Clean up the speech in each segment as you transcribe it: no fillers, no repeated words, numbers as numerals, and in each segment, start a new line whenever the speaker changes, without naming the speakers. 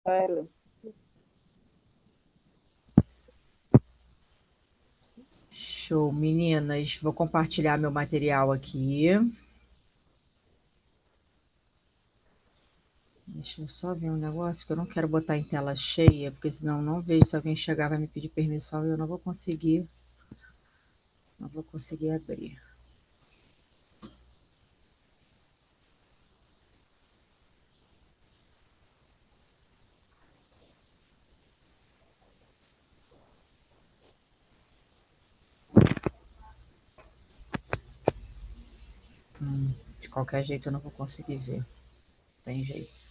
Ela.
Show, meninas. Vou compartilhar meu material aqui. Deixa eu só ver um negócio que eu não quero botar em tela cheia, porque senão não vejo se alguém chegar vai me pedir permissão e eu não vou conseguir abrir. De qualquer jeito eu não vou conseguir ver. Tem jeito.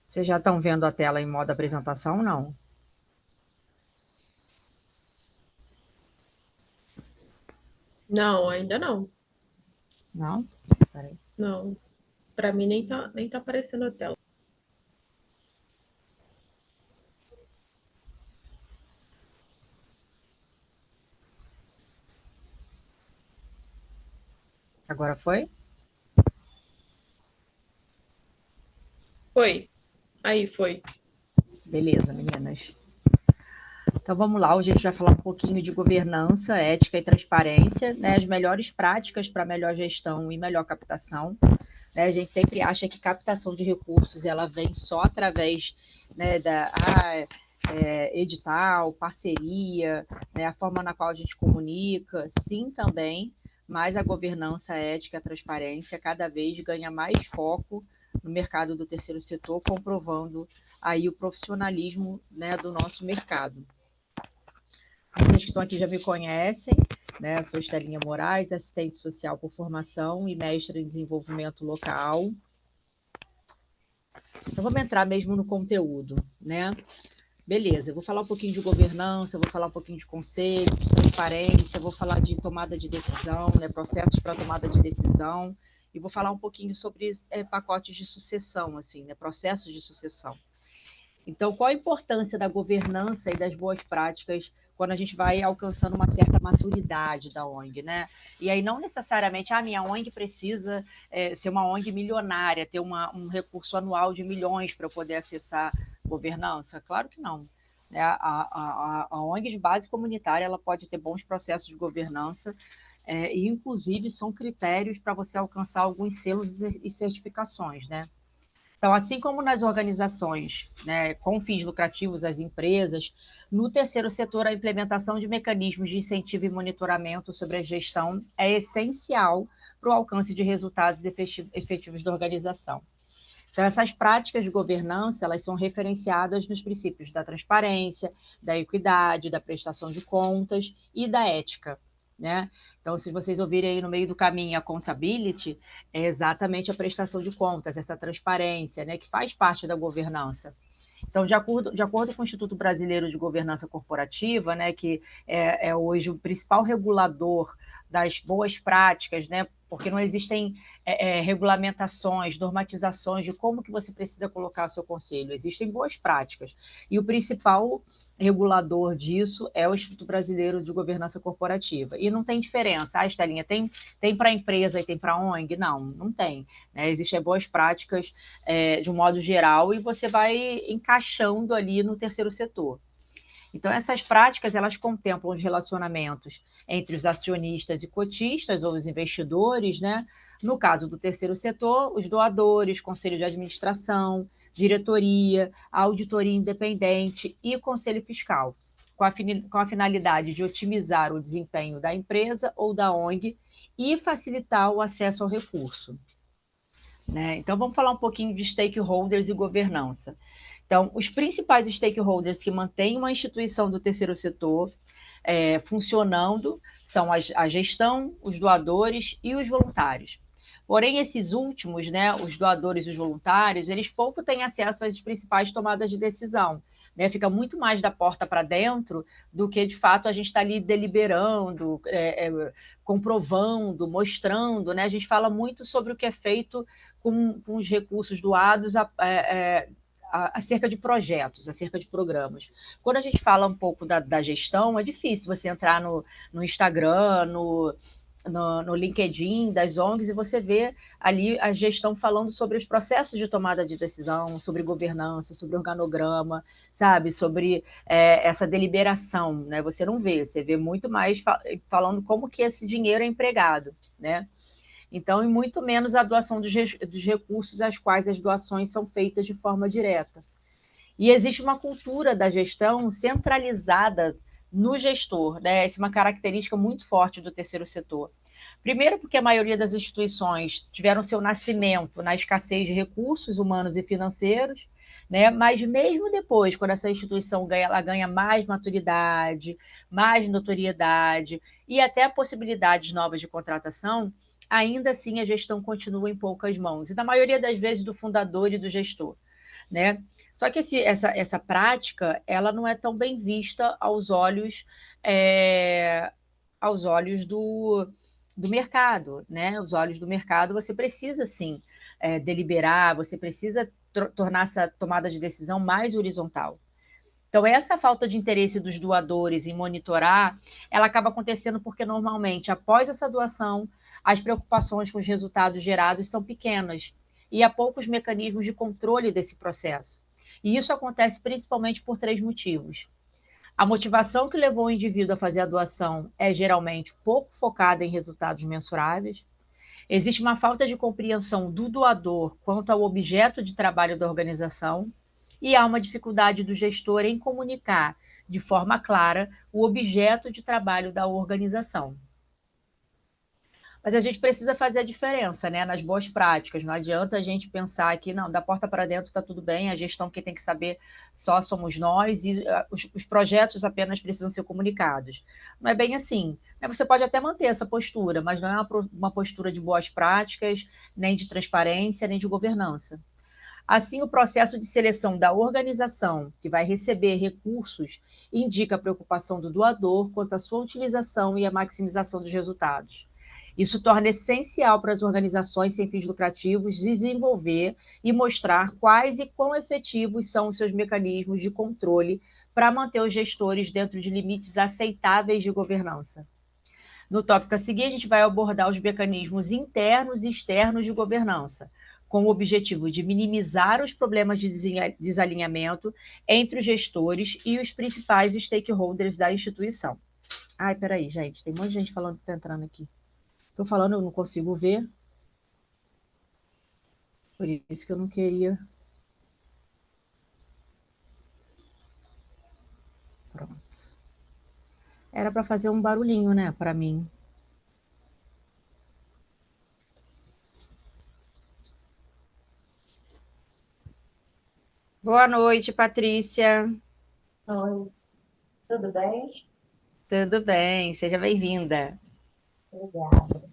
Vocês já estão vendo a tela em modo apresentação, não?
Não, ainda não.
Não? Peraí.
Não. Para mim nem tá aparecendo a tela.
Agora foi?
Foi. Aí foi.
Beleza, meninas. Então vamos lá, hoje a gente vai falar um pouquinho de governança, ética e transparência, né? As melhores práticas para melhor gestão e melhor captação. Né? A gente sempre acha que captação de recursos ela vem só através, né, da edital, parceria, né, a forma na qual a gente comunica, sim também, mas a governança, a ética, a transparência cada vez ganha mais foco no mercado do terceiro setor, comprovando aí o profissionalismo, né, do nosso mercado. Vocês que estão aqui já me conhecem, né? Sou Estelinha Moraes, assistente social por formação e mestre em desenvolvimento local. Então vamos entrar mesmo no conteúdo, né? Beleza, eu vou falar um pouquinho de governança, vou falar um pouquinho de conselho, de transparência, vou falar de tomada de decisão, né? Processos para tomada de decisão, e vou falar um pouquinho sobre pacotes de sucessão, assim, né? Processos de sucessão. Então, qual a importância da governança e das boas práticas quando a gente vai alcançando uma certa maturidade da ONG, né? E aí não necessariamente a minha ONG precisa ser uma ONG milionária, ter um recurso anual de milhões para eu poder acessar governança. Claro que não. Né? A ONG de base comunitária ela pode ter bons processos de governança e, inclusive, são critérios para você alcançar alguns selos e certificações, né? Então, assim como nas organizações, né, com fins lucrativos, as empresas, no terceiro setor, a implementação de mecanismos de incentivo e monitoramento sobre a gestão é essencial para o alcance de resultados efetivos da organização. Então, essas práticas de governança, elas são referenciadas nos princípios da transparência, da equidade, da prestação de contas e da ética, né? Então, se vocês ouvirem aí no meio do caminho a accountability, é exatamente a prestação de contas, essa transparência, né, que faz parte da governança. Então, de acordo com o Instituto Brasileiro de Governança Corporativa, né, que é hoje o principal regulador das boas práticas, né, porque não existem regulamentações, normatizações de como que você precisa colocar o seu conselho. Existem boas práticas. E o principal regulador disso é o Instituto Brasileiro de Governança Corporativa. E não tem diferença. Ah, Estelinha, tem para empresa e tem para ONG? Não, não tem. Né? Existem boas práticas de um modo geral e você vai encaixando ali no terceiro setor. Então, essas práticas, elas contemplam os relacionamentos entre os acionistas e cotistas, ou os investidores, né? No caso do terceiro setor, os doadores, conselho de administração, diretoria, auditoria independente e conselho fiscal, com a finalidade de otimizar o desempenho da empresa ou da ONG e facilitar o acesso ao recurso. Né? Então, vamos falar um pouquinho de stakeholders e governança. Então, os principais stakeholders que mantêm uma instituição do terceiro setor funcionando são a gestão, os doadores e os voluntários. Porém, esses últimos, né, os doadores e os voluntários, eles pouco têm acesso às principais tomadas de decisão. Né? Fica muito mais da porta para dentro do que, de fato, a gente está ali deliberando, comprovando, mostrando. Né? A gente fala muito sobre o que é feito com os recursos doados acerca de projetos, acerca de programas. Quando a gente fala um pouco da gestão, é difícil você entrar no Instagram, no LinkedIn das ONGs e você vê ali a gestão falando sobre os processos de tomada de decisão, sobre governança, sobre organograma, sabe, sobre essa deliberação, né? Você não vê, você vê muito mais falando como que esse dinheiro é empregado, né? Então, e muito menos a doação dos recursos às quais as doações são feitas de forma direta. E existe uma cultura da gestão centralizada no gestor, né? Essa é uma característica muito forte do terceiro setor. Primeiro, porque a maioria das instituições tiveram seu nascimento na escassez de recursos humanos e financeiros, né? Mas mesmo depois, quando essa instituição ela ganha mais maturidade, mais notoriedade e até possibilidades novas de contratação, ainda assim a gestão continua em poucas mãos, e na maioria das vezes do fundador e do gestor, né? Só que essa prática ela não é tão bem vista aos olhos do mercado, né? Os olhos do mercado, você precisa sim deliberar, você precisa tornar essa tomada de decisão mais horizontal. Então, essa falta de interesse dos doadores em monitorar, ela acaba acontecendo porque, normalmente, após essa doação, as preocupações com os resultados gerados são pequenas e há poucos mecanismos de controle desse processo. E isso acontece principalmente por três motivos. A motivação que levou o indivíduo a fazer a doação é geralmente pouco focada em resultados mensuráveis. Existe uma falta de compreensão do doador quanto ao objeto de trabalho da organização e há uma dificuldade do gestor em comunicar de forma clara o objeto de trabalho da organização. Mas a gente precisa fazer a diferença, né, nas boas práticas. Não adianta a gente pensar que, não, da porta para dentro está tudo bem, a gestão que tem que saber só somos nós e os projetos apenas precisam ser comunicados. Não é bem assim. Você pode até manter essa postura, mas não é uma postura de boas práticas, nem de transparência, nem de governança. Assim, o processo de seleção da organização que vai receber recursos indica a preocupação do doador quanto à sua utilização e a maximização dos resultados. Isso torna essencial para as organizações sem fins lucrativos desenvolver e mostrar quais e quão efetivos são os seus mecanismos de controle para manter os gestores dentro de limites aceitáveis de governança. No tópico a seguir, a gente vai abordar os mecanismos internos e externos de governança, com o objetivo de minimizar os problemas de desalinhamento entre os gestores e os principais stakeholders da instituição. Ai, peraí, gente, tem um monte de gente falando que está entrando aqui. Estou falando, eu não consigo ver. Por isso que eu não queria. Pronto. Era para fazer um barulhinho, né, para mim. Boa noite, Patrícia.
Oi, tudo bem?
Tudo bem, seja bem-vinda.
Obrigada.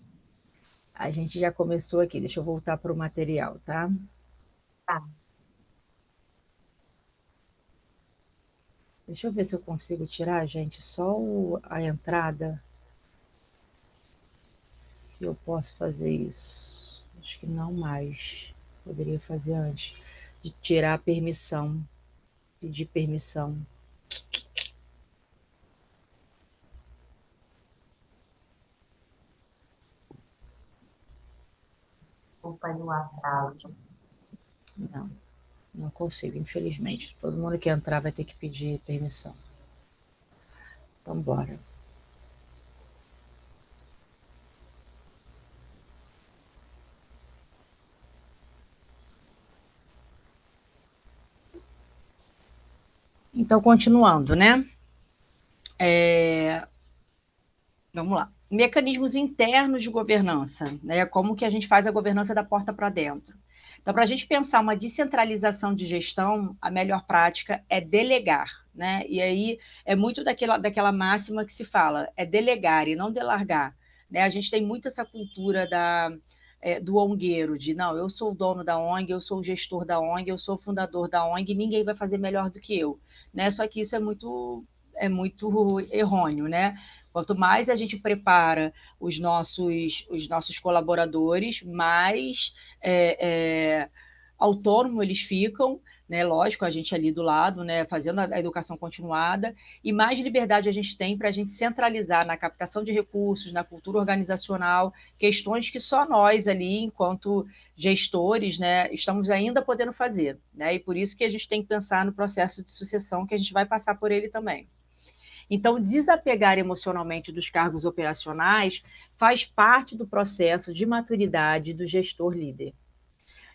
A gente já começou aqui, deixa eu voltar para o material, tá?
Tá.
Deixa eu ver se eu consigo tirar, gente, só a entrada. Se eu posso fazer isso. Acho que não mais. Poderia fazer antes. De tirar a permissão. Pedir permissão.
Desculpa aí o atraso.
Não, não consigo, infelizmente. Todo mundo que entrar vai ter que pedir permissão. Então, bora. Então, continuando, né? Vamos lá. Mecanismos internos de governança, né? Como que a gente faz a governança da porta para dentro. Então, para a gente pensar uma descentralização de gestão, a melhor prática é delegar, né? E aí é muito daquela máxima que se fala, é delegar e não delargar, né? A gente tem muito essa cultura do ongueiro, de não, eu sou o dono da ONG, eu sou o gestor da ONG, eu sou o fundador da ONG, ninguém vai fazer melhor do que eu, né? Só que isso é muito errôneo, né? Quanto mais a gente prepara os nossos colaboradores, mais autônomos eles ficam, né? Lógico, a gente ali do lado, né? Fazendo a educação continuada, e mais liberdade a gente tem para a gente centralizar na captação de recursos, na cultura organizacional, questões que só nós ali, enquanto gestores, né, estamos ainda podendo fazer, né? E por isso que a gente tem que pensar no processo de sucessão, que a gente vai passar por ele também. Então, desapegar emocionalmente dos cargos operacionais faz parte do processo de maturidade do gestor líder.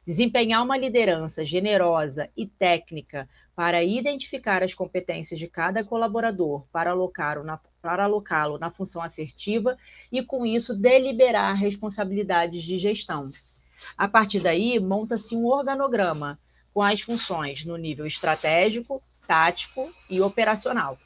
Desempenhar uma liderança generosa e técnica para identificar as competências de cada colaborador para alocá-lo na função assertiva e, com isso, deliberar responsabilidades de gestão. A partir daí, monta-se um organograma com as funções no nível estratégico, tático e operacional.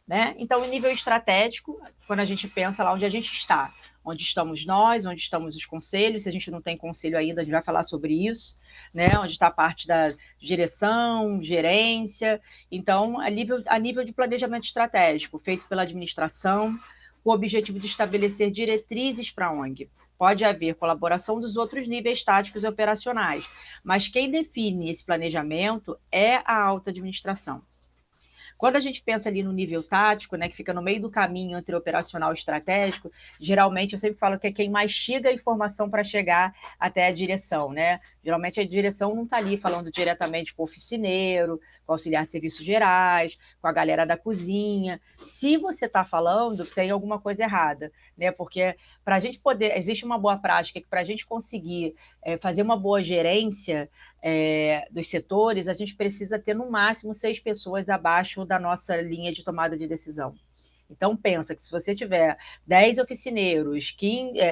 Né? Então, o nível estratégico, quando a gente pensa lá onde a gente está, onde estamos nós, onde estamos os conselhos, se a gente não tem conselho ainda, a gente vai falar sobre isso, né? Onde está a parte da direção, gerência. Então, a nível de planejamento estratégico, feito pela administração, com o objetivo de estabelecer diretrizes para a ONG. Pode haver colaboração dos outros níveis táticos e operacionais, mas quem define esse planejamento é a alta administração. Quando a gente pensa ali no nível tático, né, que fica no meio do caminho entre operacional e estratégico, geralmente eu sempre falo que é quem mastiga a informação para chegar até a direção, né? Geralmente a direção não está ali falando diretamente com o oficineiro, com o auxiliar de serviços gerais, com a galera da cozinha. Se você está falando, tem alguma coisa errada, né? Porque para a gente poder, existe uma boa prática que para a gente conseguir fazer uma boa gerência dos setores, a gente precisa ter no máximo 6 pessoas abaixo da nossa linha de tomada de decisão. Então, pensa que se você tiver 10 oficineiros,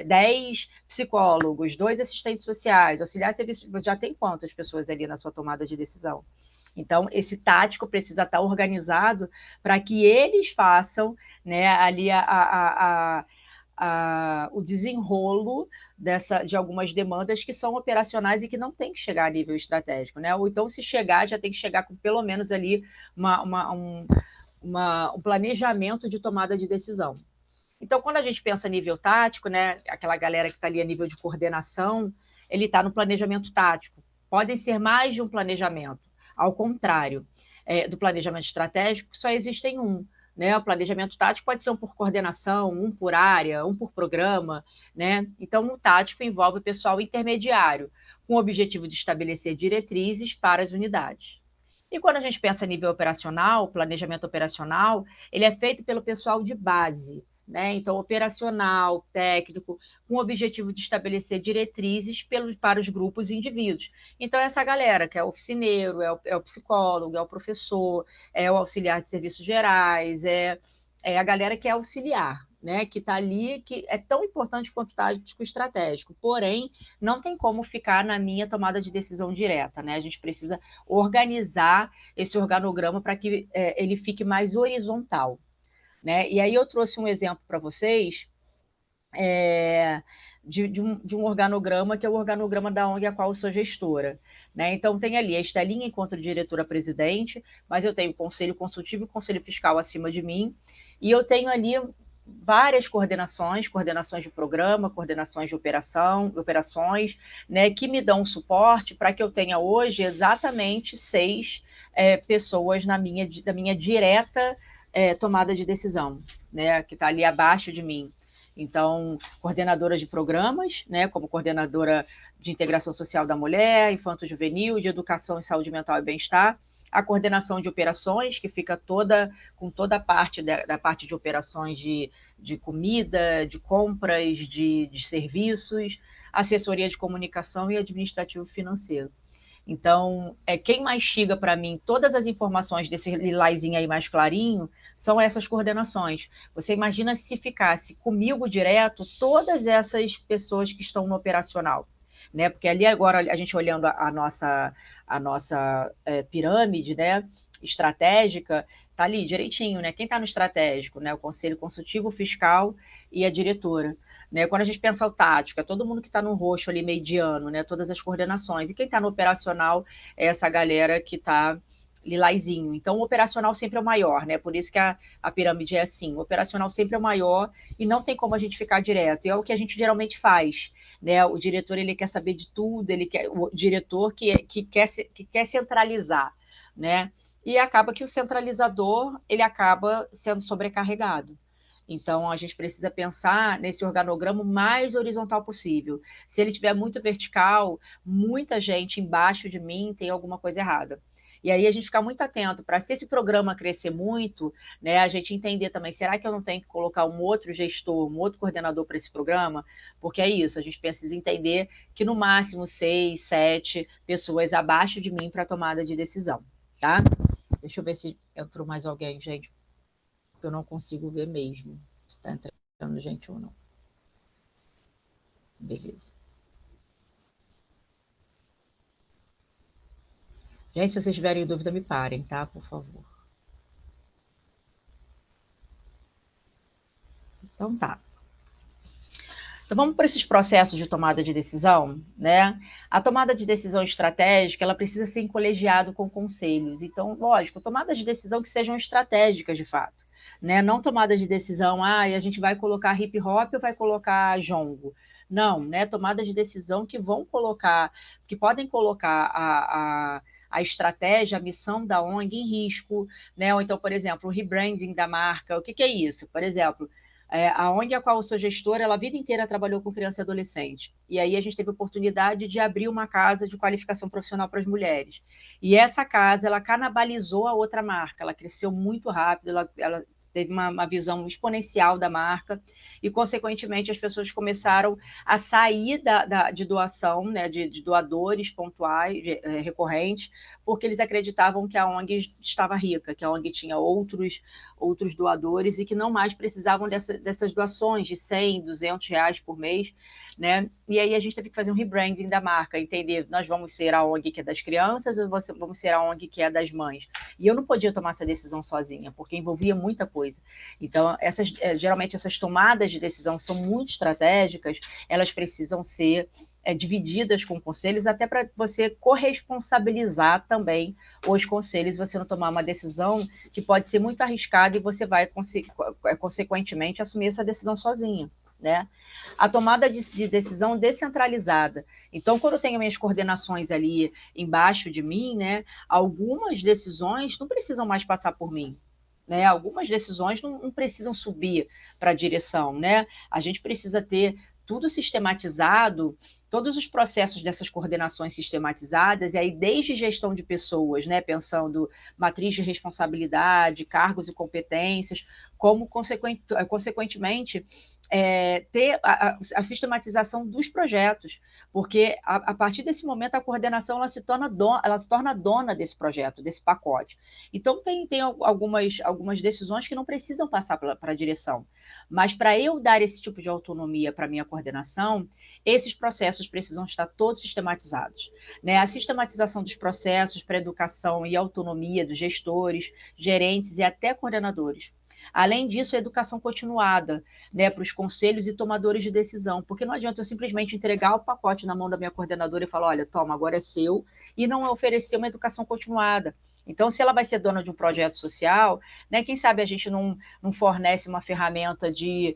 10 psicólogos, 2 assistentes sociais, auxiliar de serviço, você já tem quantas pessoas ali na sua tomada de decisão? Então, esse tático precisa estar organizado para que eles façam, né, ali o desenrolo de algumas demandas que são operacionais e que não tem que chegar a nível estratégico, né? Ou então, se chegar, já tem que chegar com pelo menos ali um planejamento de tomada de decisão. Então, quando a gente pensa nível tático, né, aquela galera que está ali a nível de coordenação, ele está no planejamento tático. Podem ser mais de um planejamento. Ao contrário, do planejamento estratégico, só existem um. Né? O planejamento tático pode ser um por coordenação, um por área, um por programa. Né? Então, o tático envolve o pessoal intermediário, com o objetivo de estabelecer diretrizes para as unidades. E quando a gente pensa em nível operacional, planejamento operacional, ele é feito pelo pessoal de base, né? Então, operacional, técnico, com o objetivo de estabelecer diretrizes para os grupos e indivíduos. Então, essa galera que é o oficineiro, é o psicólogo, é o professor, é o auxiliar de serviços gerais, é a galera que é auxiliar, né? Que está ali, que é tão importante quanto o tático estratégico. Porém, não tem como ficar na minha tomada de decisão direta, né? A gente precisa organizar esse organograma para que ele fique mais horizontal. Né? E aí eu trouxe um exemplo para vocês de um organograma, que é o organograma da ONG a qual eu sou gestora. Né? Então, tem ali a Estelinha enquanto diretora-presidente, mas eu tenho o conselho consultivo e o conselho fiscal acima de mim, e eu tenho ali várias coordenações de programa, coordenações de operações, né, que me dão suporte para que eu tenha hoje exatamente 6 pessoas da minha direta tomada de decisão, né, que está ali abaixo de mim. Então, coordenadora de programas, né, como coordenadora de integração social da mulher, infanto-juvenil, de educação em saúde mental e bem-estar, a coordenação de operações, que fica com toda a parte da parte de operações de comida, de compras, de serviços, assessoria de comunicação e administrativo financeiro. Então, quem mastiga para mim todas as informações desse lilazinho aí mais clarinho são essas coordenações. Você imagina se ficasse comigo direto todas essas pessoas que estão no operacional. Né? Porque ali agora, a gente olhando a nossa pirâmide, né, estratégica, está ali direitinho. Né? Quem está no estratégico? Né? O conselho consultivo, fiscal e a diretora. Né? Quando a gente pensa o tático, é todo mundo que está no roxo ali, mediano, né? Todas as coordenações. E quem está no operacional é essa galera que está lilazinho. Então, o operacional sempre é o maior, né? Por isso que a pirâmide é assim. O operacional sempre é o maior e não tem como a gente ficar direto. E é o que a gente geralmente faz, né? O diretor, ele quer saber de tudo, o diretor que quer centralizar, né? E acaba que o centralizador, ele acaba sendo sobrecarregado. Então, a gente precisa pensar nesse organograma mais horizontal possível. Se ele tiver muito vertical, muita gente embaixo de mim tem alguma coisa errada. E aí a gente ficar muito atento para, se esse programa crescer muito, né, a gente entender também, será que eu não tenho que colocar um outro gestor, um outro coordenador para esse programa? Porque é isso, a gente precisa entender que no máximo 6, 7 pessoas abaixo de mim para tomada de decisão, tá? Deixa eu ver se entrou mais alguém, gente, porque eu não consigo ver mesmo se está entrando gente ou não. Beleza. Gente, se vocês tiverem dúvida, me parem, tá? Por favor. Então tá. Então vamos para esses processos de tomada de decisão, né? A tomada de decisão estratégica, ela precisa ser em colegiado com conselhos. Então, lógico, tomadas de decisão que sejam estratégicas de fato, né? Não tomada de decisão, a gente vai colocar hip hop ou vai colocar jongo. Não, né? Tomadas de decisão que vão colocar, que podem colocar a estratégia, a missão da ONG em risco, né? Ou então, por exemplo, o rebranding da marca. O que é isso? Por exemplo, a ONG a qual eu sou gestora, ela a vida inteira trabalhou com criança e adolescente. E aí a gente teve a oportunidade de abrir uma casa de qualificação profissional para as mulheres. E essa casa, ela canibalizou a outra marca, ela cresceu muito rápido, ela teve uma visão exponencial da marca e, consequentemente, as pessoas começaram a sair de doação, né, de doadores pontuais, recorrentes, porque eles acreditavam que a ONG estava rica, que a ONG tinha outros doadores e que não mais precisavam dessas doações de 100, 200 reais por mês, né? E aí a gente teve que fazer um rebranding da marca, entender, nós vamos ser a ONG que é das crianças ou vamos ser a ONG que é das mães? E eu não podia tomar essa decisão sozinha, porque envolvia muita coisa. Então, geralmente essas tomadas de decisão são muito estratégicas, elas precisam ser divididas com conselhos, até para você corresponsabilizar também os conselhos, você não tomar uma decisão que pode ser muito arriscada e você vai, consequentemente, assumir essa decisão sozinha, né? A tomada de decisão descentralizada. Então, quando eu tenho minhas coordenações ali embaixo de mim, né, algumas decisões não precisam mais passar por mim, né? Algumas decisões não precisam subir para a direção, né? A gente precisa ter tudo sistematizado, todos os processos dessas coordenações sistematizadas, e aí desde gestão de pessoas, né, pensando matriz de responsabilidade, cargos e competências, como consequentemente ter a sistematização dos projetos, porque a partir desse momento a coordenação ela se torna dona desse projeto, desse pacote. Então tem algumas decisões que não precisam passar para a direção, mas para eu dar esse tipo de autonomia para a minha coordenação, esses processos precisam estar todos sistematizados, né? A sistematização dos processos para educação e autonomia dos gestores, gerentes e até coordenadores. Além disso, a educação continuada, né, para os conselhos e tomadores de decisão, porque não adianta eu simplesmente entregar o pacote na mão da minha coordenadora e falar, olha, toma, agora é seu, e não oferecer uma educação continuada. Então, se ela vai ser dona de um projeto social, né, quem sabe a gente não fornece uma ferramenta de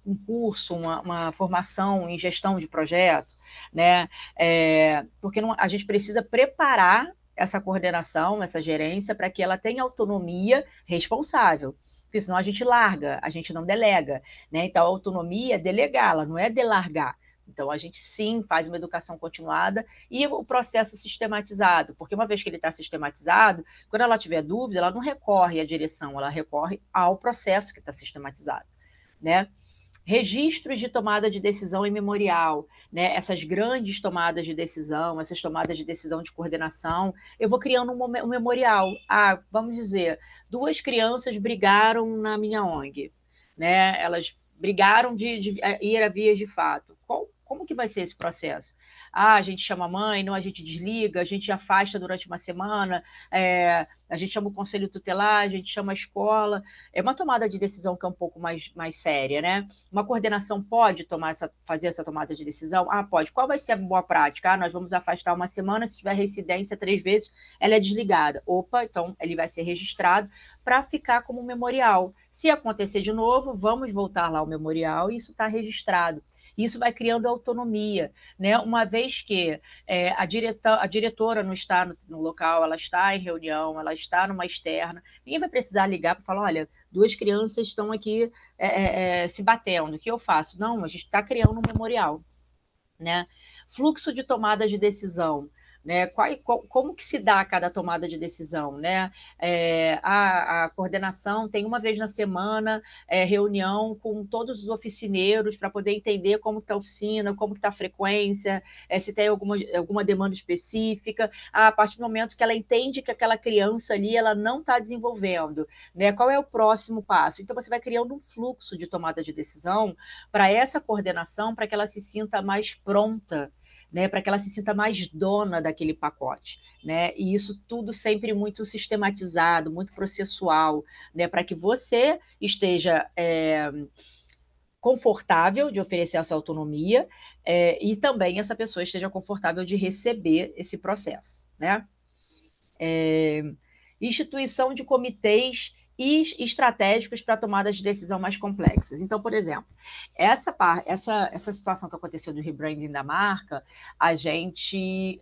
um curso, uma formação em gestão de projeto, né? Porque a gente precisa preparar essa coordenação, essa gerência, para que ela tenha autonomia responsável. Porque senão a gente larga, a gente não delega, né? Então, a autonomia é delegar, ela não é delargar. Então, a gente sim faz uma educação continuada e o processo sistematizado, porque uma vez que ele está sistematizado, quando ela tiver dúvida, ela não recorre à direção, ela recorre ao processo que está sistematizado, né? Registros de tomada de decisão em memorial, né? Essas grandes tomadas de decisão, essas tomadas de decisão de coordenação, eu vou criando um memorial. Vamos dizer, 2 crianças brigaram na minha ONG, né? Elas brigaram de ir a vias de fato. Como que vai ser esse processo? a gente chama a mãe, não, a gente desliga, a gente afasta durante uma semana, a gente chama o conselho tutelar, a gente chama a escola. É uma tomada de decisão que é um pouco mais séria, né? Uma coordenação pode fazer essa tomada de decisão? Ah, pode. Qual vai ser a boa prática? Ah, nós vamos afastar uma semana, se tiver reincidência 3 vezes, ela é desligada. Opa, então ele vai ser registrado para ficar como memorial. Se acontecer de novo, vamos voltar lá ao memorial e isso está registrado. Isso vai criando autonomia, né? Uma vez que a diretora não está no local, ela está em reunião, ela está numa externa, ninguém vai precisar ligar para falar, olha, 2 crianças estão aqui se batendo, o que eu faço? Não, a gente está criando um memorial, né? Fluxo de tomada de decisão, né? Como que se dá cada tomada de decisão, né? A coordenação tem uma vez na semana reunião com todos os oficineiros para poder entender como está a oficina, como está a frequência, se tem alguma demanda específica. A partir do momento que ela entende que aquela criança ali ela não está desenvolvendo, né? Qual é o próximo passo? Então você vai criando um fluxo de tomada de decisão para essa coordenação, para que ela se sinta mais pronta, né, para que ela se sinta mais dona daquele pacote, né? E isso tudo sempre muito sistematizado, muito processual, né, para que você esteja confortável de oferecer essa autonomia e também essa pessoa esteja confortável de receber esse processo, né? Instituição de comitês estratégicos para tomadas de decisão mais complexas. Então, por exemplo, essa situação que aconteceu do rebranding da marca, a gente,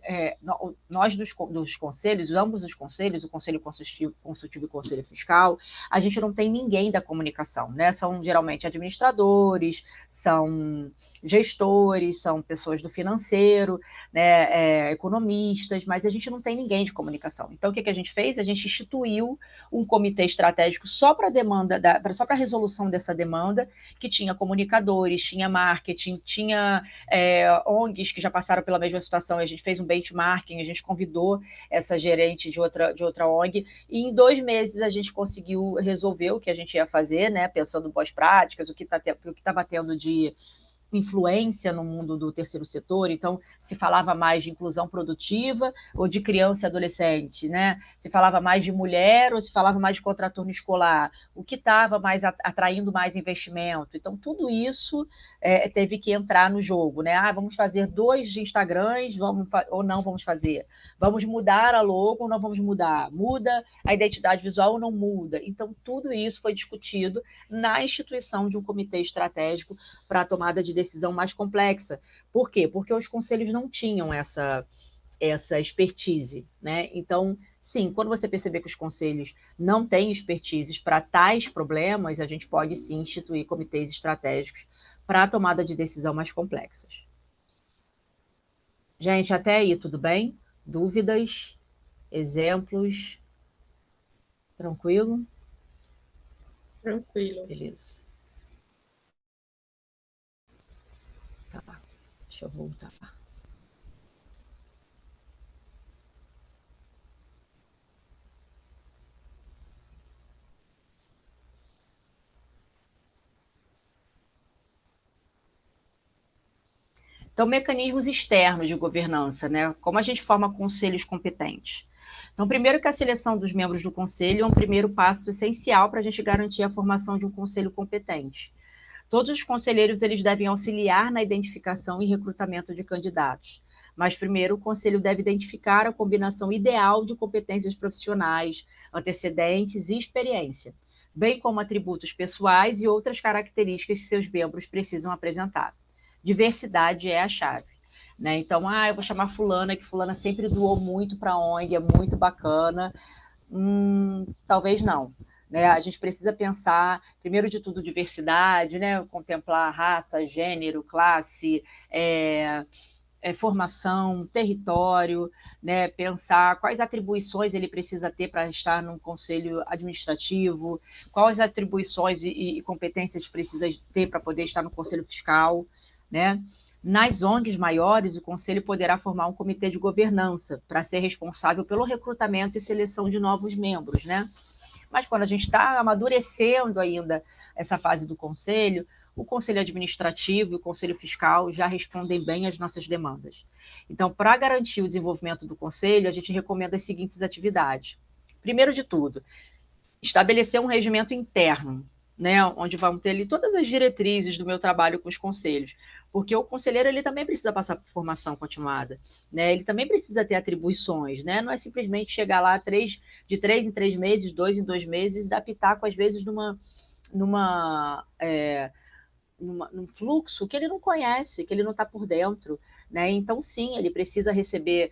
nós dos conselhos, ambos os conselhos, o Conselho Consultivo e o Conselho Fiscal, a gente não tem ninguém da comunicação, né? São geralmente administradores, são gestores, são pessoas do financeiro, né, economistas, mas a gente não tem ninguém de comunicação. Então, o que a gente fez? A gente instituiu um comitê estratégico só para só para a resolução dessa demanda, que tinha comunicadores, tinha marketing, tinha ONGs que já passaram pela mesma situação, a gente fez um benchmarking, a gente convidou essa gerente de outra ONG, e em 2 meses a gente conseguiu resolver o que a gente ia fazer, né, pensando em boas práticas, o que estava tendo de influência no mundo do terceiro setor, então se falava mais de inclusão produtiva ou de criança e adolescente, né? Se falava mais de mulher ou se falava mais de contraturno escolar, o que estava mais atraindo mais investimento. Então tudo isso teve que entrar no jogo, né? Ah, vamos fazer 2 Instagrams, ou não vamos fazer? Vamos mudar a logo ou não vamos mudar? Muda a identidade visual ou não muda? Então tudo isso foi discutido na instituição de um comitê estratégico para a tomada de decisão mais complexa. Por quê? Porque os conselhos não tinham essa expertise, né? Então, sim, quando você perceber que os conselhos não têm expertise para tais problemas, a gente pode sim instituir comitês estratégicos para a tomada de decisão mais complexas. Gente, até aí, tudo bem? Dúvidas? Exemplos? Tranquilo?
Tranquilo.
Beleza. Tá, deixa eu voltar. Então, mecanismos externos de governança, né? Como a gente forma conselhos competentes. Então, primeiro que a seleção dos membros do conselho é um primeiro passo essencial para a gente garantir a formação de um conselho competente. Todos os conselheiros eles devem auxiliar na identificação e recrutamento de candidatos. Mas primeiro o conselho deve identificar a combinação ideal de competências profissionais, antecedentes e experiência, bem como atributos pessoais e outras características que seus membros precisam apresentar. Diversidade é a chave. Né? Então, eu vou chamar fulana, que fulana sempre doou muito para a ONG, é muito bacana. Talvez não. Né? A gente precisa pensar, primeiro de tudo, diversidade, né? Contemplar raça, gênero, classe, formação, território, né? Pensar quais atribuições ele precisa ter para estar num conselho administrativo, quais atribuições e competências precisa ter para poder estar no conselho fiscal, né? Nas ONGs maiores, o conselho poderá formar um comitê de governança para ser responsável pelo recrutamento e seleção de novos membros, né? Mas quando a gente está amadurecendo ainda essa fase do conselho, o conselho administrativo e o conselho fiscal já respondem bem às nossas demandas. Então, para garantir o desenvolvimento do conselho, a gente recomenda as seguintes atividades. Primeiro de tudo, estabelecer um regimento interno, né, onde vão ter ali todas as diretrizes do meu trabalho com os conselhos, porque o conselheiro ele também precisa passar por formação continuada, né, ele também precisa ter atribuições, né, não é simplesmente chegar lá de 3 em 3 meses, 2 em 2 meses, dar pitaco às vezes num fluxo que ele não conhece, que ele não está por dentro, né? Então, sim, ele precisa receber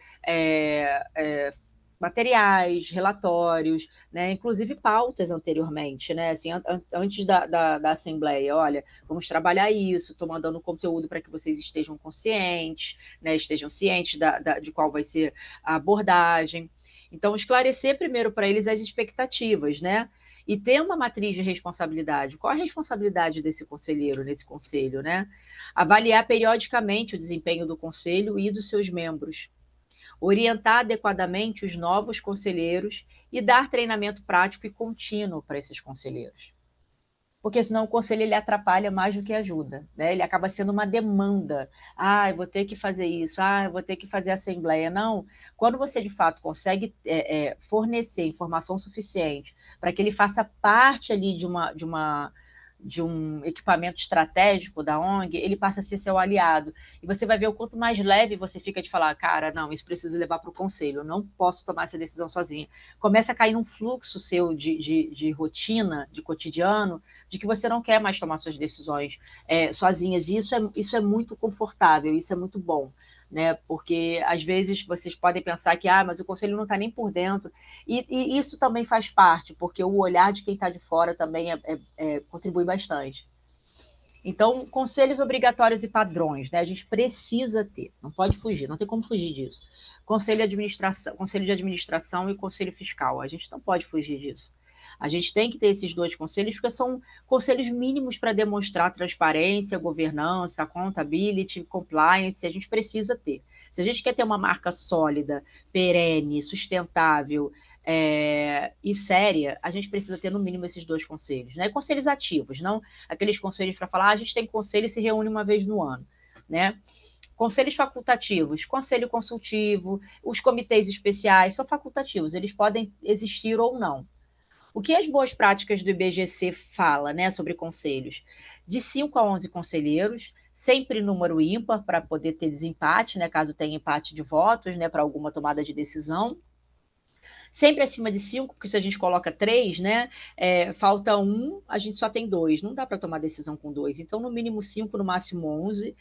materiais, relatórios, né? Inclusive pautas anteriormente, né? Assim, antes da Assembleia, olha, vamos trabalhar isso, estou mandando conteúdo para que vocês estejam conscientes, né? Estejam cientes de qual vai ser a abordagem. Então, esclarecer primeiro para eles as expectativas, né? E ter uma matriz de responsabilidade. Qual a responsabilidade desse conselheiro, nesse conselho, né? Avaliar periodicamente o desempenho do conselho e dos seus membros. Orientar adequadamente os novos conselheiros e dar treinamento prático e contínuo para esses conselheiros. Porque senão o conselho ele atrapalha mais do que ajuda, né? Ele acaba sendo uma demanda. Ah, eu vou ter que fazer isso, eu vou ter que fazer assembleia. Não, quando você de fato consegue fornecer informação suficiente para que ele faça parte ali de um equipamento estratégico da ONG, ele passa a ser seu aliado. E você vai ver o quanto mais leve você fica de falar, cara, não, isso preciso levar para o conselho, eu não posso tomar essa decisão sozinha. Começa a cair num fluxo seu de rotina, de cotidiano, de que você não quer mais tomar suas decisões sozinhas. E isso é muito confortável, isso é muito bom. Né? Porque às vezes vocês podem pensar que mas o conselho não está nem por dentro, e isso também faz parte, porque o olhar de quem está de fora também contribui bastante. Então, conselhos obrigatórios e padrões, né? A gente precisa ter, não pode fugir, não tem como fugir disso. Conselho de administração e conselho fiscal, a gente não pode fugir disso. A gente tem que ter esses dois conselhos, porque são conselhos mínimos para demonstrar transparência, governança, accountability, compliance, a gente precisa ter. Se a gente quer ter uma marca sólida, perene, sustentável e séria, a gente precisa ter no mínimo esses dois conselhos, né? Conselhos ativos, não aqueles conselhos para falar, a gente tem conselho e se reúne uma vez no ano, né? Conselhos facultativos, conselho consultivo, os comitês especiais são facultativos, eles podem existir ou não. O que as boas práticas do IBGC fala, né, sobre conselhos? De 5 a 11 conselheiros, sempre número ímpar para poder ter desempate, né, caso tenha empate de votos, né, para alguma tomada de decisão. Sempre acima de 5, porque se a gente coloca 3, né, falta 1, a gente só tem 2. Não dá para tomar decisão com 2. Então, no mínimo 5, no máximo 11.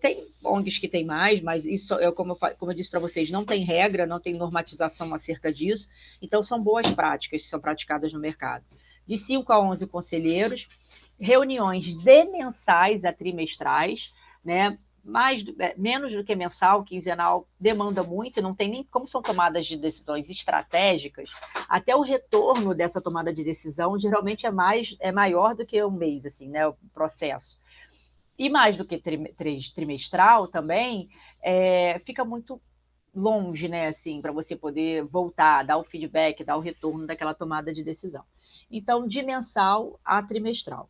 Tem ONGs que tem mais, mas isso, como eu disse para vocês, não tem regra, não tem normatização acerca disso. Então, são boas práticas que são praticadas no mercado. De 5 a 11 conselheiros, reuniões demensais a trimestrais, né, menos do que mensal, quinzenal, demanda muito, e não tem nem como são tomadas de decisões estratégicas, até o retorno dessa tomada de decisão geralmente é maior do que um mês, assim, né, o processo. E mais do que trimestral também, fica muito longe, né, assim, para você poder voltar, dar o feedback, dar o retorno daquela tomada de decisão. Então, de mensal a trimestral.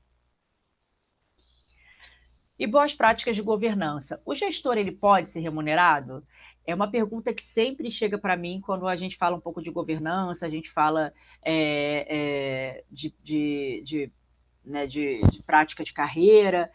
E boas práticas de governança. O gestor ele pode ser remunerado? É uma pergunta que sempre chega para mim quando a gente fala um pouco de governança, a gente fala de prática de carreira.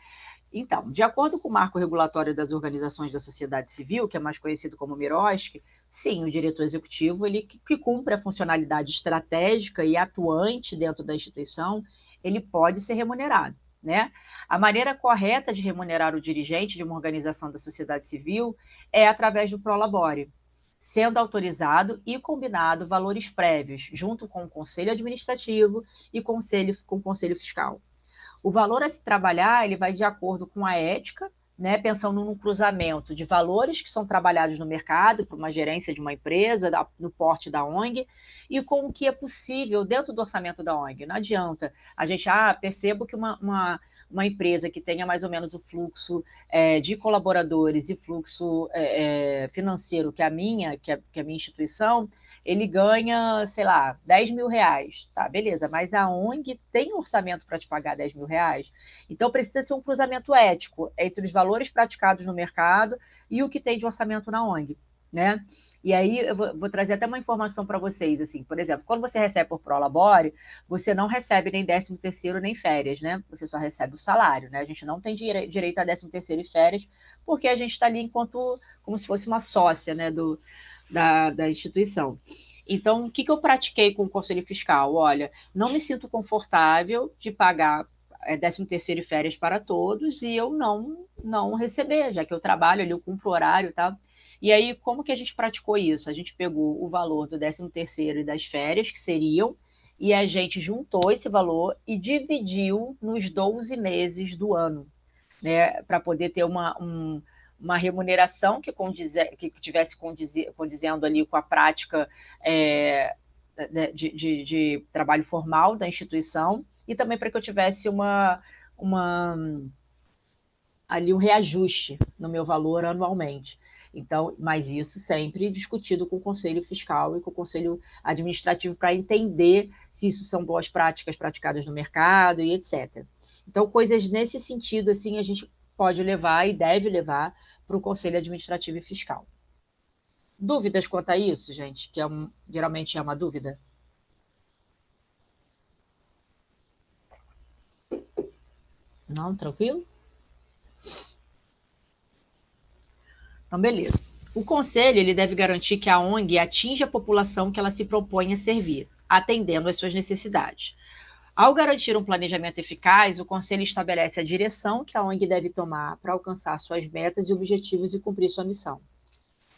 Então, de acordo com o marco regulatório das organizações da sociedade civil, que é mais conhecido como MIROSC, sim, o diretor executivo ele que cumpre a funcionalidade estratégica e atuante dentro da instituição, ele pode ser remunerado, né? A maneira correta de remunerar o dirigente de uma organização da sociedade civil é através do prolabore, sendo autorizado e combinado valores prévios, junto com o conselho administrativo e com o conselho fiscal. O valor a se trabalhar ele vai de acordo com a ética, né, pensando num cruzamento de valores que são trabalhados no mercado por uma gerência de uma empresa, no porte da ONG, e com o que é possível dentro do orçamento da ONG. Não adianta a gente, percebo que uma empresa que tenha mais ou menos o fluxo de colaboradores e fluxo financeiro que a minha instituição, ele ganha, sei lá, 10 mil reais. Tá, beleza, mas a ONG tem orçamento para te pagar 10 mil reais? Então, precisa ser um cruzamento ético entre os valores praticados no mercado e o que tem de orçamento na ONG, né? E aí, eu vou trazer até uma informação para vocês, assim, por exemplo, quando você recebe por Prolabore, você não recebe nem 13º nem férias, né? Você só recebe o salário, né? A gente não tem direito a 13º e férias, porque a gente está ali como se fosse uma sócia, né, da instituição. Então, o que eu pratiquei com o Conselho Fiscal? Olha, não me sinto confortável de pagar 13º e férias para todos e eu não receber, já que eu trabalho ali, eu cumpro o horário, tá? E aí, como que a gente praticou isso? A gente pegou o valor do 13º e das férias, que seriam, e a gente juntou esse valor e dividiu nos 12 meses do ano, né? Para poder ter uma remuneração que tivesse condizendo ali com a prática de trabalho formal da instituição, e também para que eu tivesse ali um reajuste no meu valor anualmente. Então, mas isso sempre discutido com o Conselho Fiscal e com o Conselho Administrativo para entender se isso são boas práticas praticadas no mercado e etc. Então, coisas nesse sentido, assim, a gente pode levar e deve levar para o Conselho Administrativo e Fiscal. Dúvidas quanto a isso, gente? Que geralmente é uma dúvida? Não, tranquilo? Então, beleza. O Conselho ele deve garantir que a ONG atinja a população que ela se propõe a servir, atendendo às suas necessidades. Ao garantir um planejamento eficaz, o Conselho estabelece a direção que a ONG deve tomar para alcançar suas metas e objetivos e cumprir sua missão.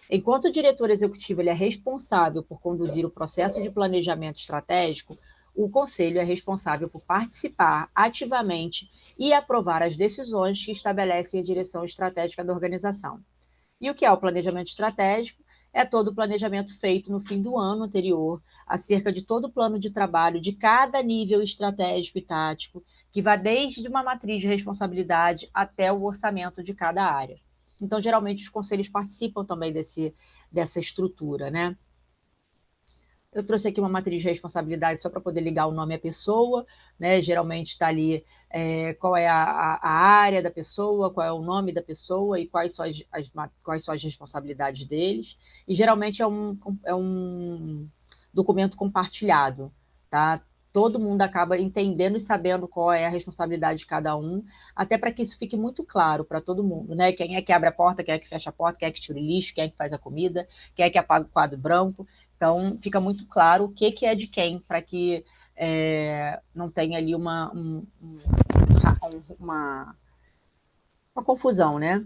Enquanto o diretor executivo ele é responsável por conduzir o processo de planejamento estratégico, o Conselho é responsável por participar ativamente e aprovar as decisões que estabelecem a direção estratégica da organização. E o que é o planejamento estratégico? É todo o planejamento feito no fim do ano anterior, acerca de todo o plano de trabalho de cada nível estratégico e tático, que vai desde uma matriz de responsabilidade até o orçamento de cada área. Então, geralmente, os conselhos participam também dessa estrutura, né? Eu trouxe aqui uma matriz de responsabilidade só para poder ligar o nome à pessoa, né? Geralmente está ali qual é a área da pessoa, qual é o nome da pessoa e quais são as responsabilidades deles. E geralmente é um documento compartilhado, tá? Todo mundo acaba entendendo e sabendo qual é a responsabilidade de cada um, até para que isso fique muito claro para todo mundo, né? Quem é que abre a porta, quem é que fecha a porta, quem é que tira o lixo, quem é que faz a comida, quem é que apaga o quadro branco. Então, fica muito claro o que é de quem, para que não tenha ali uma confusão, né?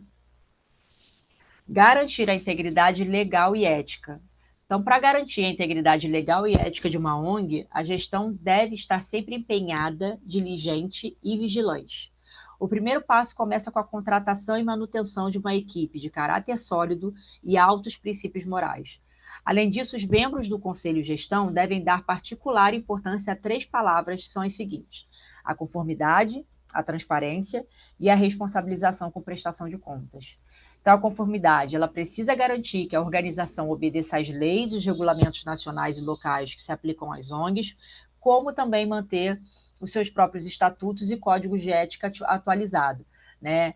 Garantir a integridade legal e ética. Então, para garantir a integridade legal e ética de uma ONG, a gestão deve estar sempre empenhada, diligente e vigilante. O primeiro passo começa com a contratação e manutenção de uma equipe de caráter sólido e altos princípios morais. Além disso, os membros do Conselho de Gestão devem dar particular importância a 3 palavras, que são as seguintes: a conformidade, a transparência e a responsabilização com prestação de contas. Então, a conformidade, ela precisa garantir que a organização obedeça às leis e os regulamentos nacionais e locais que se aplicam às ONGs, como também manter os seus próprios estatutos e códigos de ética atualizados, né?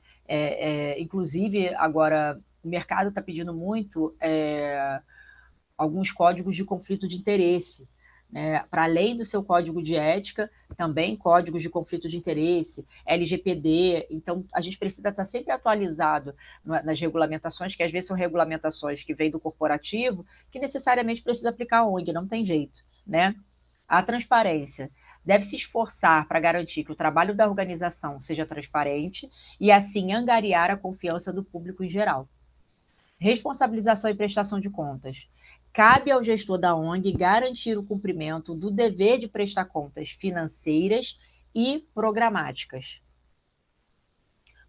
Inclusive, agora, o mercado está pedindo muito alguns códigos de conflito de interesse, né? Para além do seu código de ética, também códigos de conflito de interesse, LGPD. Então, a gente precisa estar sempre atualizado nas regulamentações, que às vezes são regulamentações que vêm do corporativo, que necessariamente precisa aplicar a ONG, não tem jeito, né? A transparência. Deve se esforçar para garantir que o trabalho da organização seja transparente e, assim, angariar a confiança do público em geral. Responsabilização e prestação de contas. Cabe ao gestor da ONG garantir o cumprimento do dever de prestar contas financeiras e programáticas.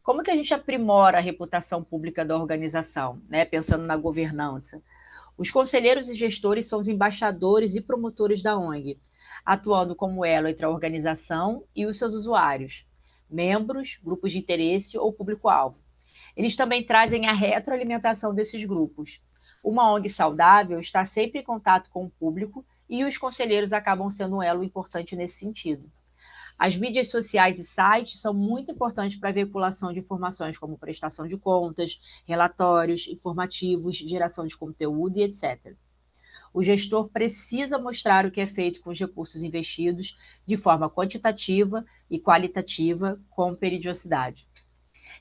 Como que a gente aprimora a reputação pública da organização, né? Pensando na governança? Os conselheiros e gestores são os embaixadores e promotores da ONG, atuando como elo entre a organização e os seus usuários, membros, grupos de interesse ou público-alvo. Eles também trazem a retroalimentação desses grupos. Uma ONG saudável está sempre em contato com o público e os conselheiros acabam sendo um elo importante nesse sentido. As mídias sociais e sites são muito importantes para a veiculação de informações como prestação de contas, relatórios informativos, geração de conteúdo e etc. O gestor precisa mostrar o que é feito com os recursos investidos de forma quantitativa e qualitativa, com periodicidade.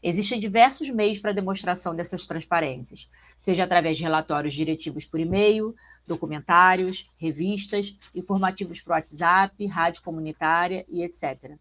Existem diversos meios para a demonstração dessas transparências, seja através de relatórios diretivos por e-mail, documentários, revistas, informativos por WhatsApp, rádio comunitária e etc.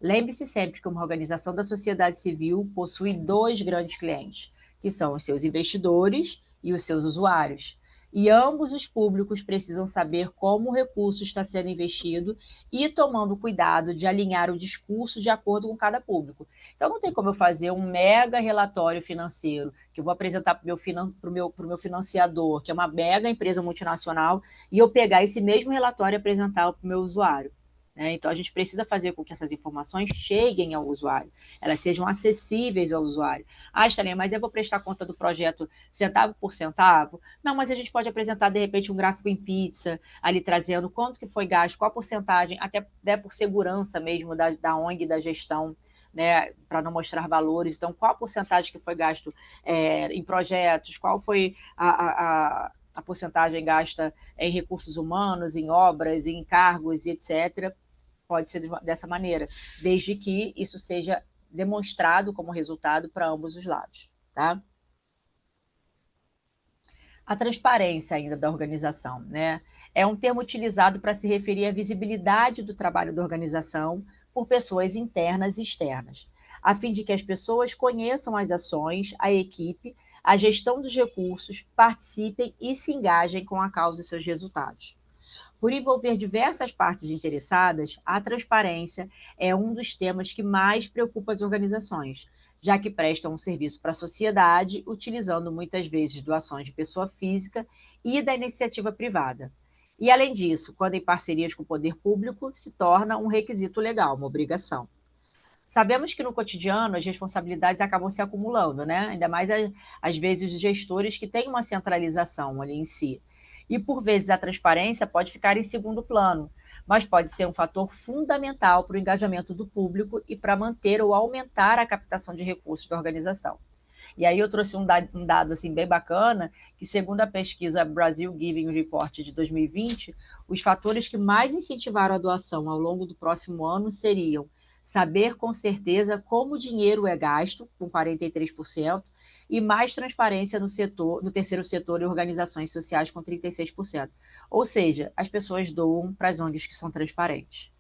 Lembre-se sempre que uma organização da sociedade civil possui dois grandes clientes, que são os seus investidores e os seus usuários. E ambos os públicos precisam saber como o recurso está sendo investido e tomando cuidado de alinhar o discurso de acordo com cada público. Então, não tem como eu fazer um mega relatório financeiro que eu vou apresentar para o meu financiador, que é uma mega empresa multinacional, e eu pegar esse mesmo relatório e apresentar para o meu usuário. Então, a gente precisa fazer com que essas informações cheguem ao usuário, elas sejam acessíveis ao usuário. Ah, Stalinha, mas eu vou prestar conta do projeto centavo por centavo? Não, mas a gente pode apresentar, de repente, um gráfico em pizza, ali trazendo quanto que foi gasto, qual a porcentagem, até por segurança mesmo da ONG, da gestão, né, para não mostrar valores. Então, qual a porcentagem que foi gasto em projetos, qual foi a porcentagem gasta em recursos humanos, em obras, em encargos e etc., pode ser dessa maneira, desde que isso seja demonstrado como resultado para ambos os lados, tá? A transparência ainda da organização, né? É um termo utilizado para se referir à visibilidade do trabalho da organização por pessoas internas e externas, a fim de que as pessoas conheçam as ações, a equipe, a gestão dos recursos, participem e se engajem com a causa e seus resultados. Por envolver diversas partes interessadas, a transparência é um dos temas que mais preocupa as organizações, já que prestam um serviço para a sociedade, utilizando muitas vezes doações de pessoa física e da iniciativa privada. E, além disso, quando em parcerias com o poder público, se torna um requisito legal, uma obrigação. Sabemos que no cotidiano as responsabilidades acabam se acumulando, né? Ainda mais às vezes os gestores que têm uma centralização ali em si. E por vezes a transparência pode ficar em segundo plano, mas pode ser um fator fundamental para o engajamento do público e para manter ou aumentar a captação de recursos da organização. E aí eu trouxe um dado assim, bem bacana, que segundo a pesquisa Brasil Giving Report de 2020, os fatores que mais incentivaram a doação ao longo do próximo ano seriam saber com certeza como o dinheiro é gasto, com 43%, e mais transparência no terceiro setor e organizações sociais, com 36%. Ou seja, as pessoas doam para as ONGs que são transparentes.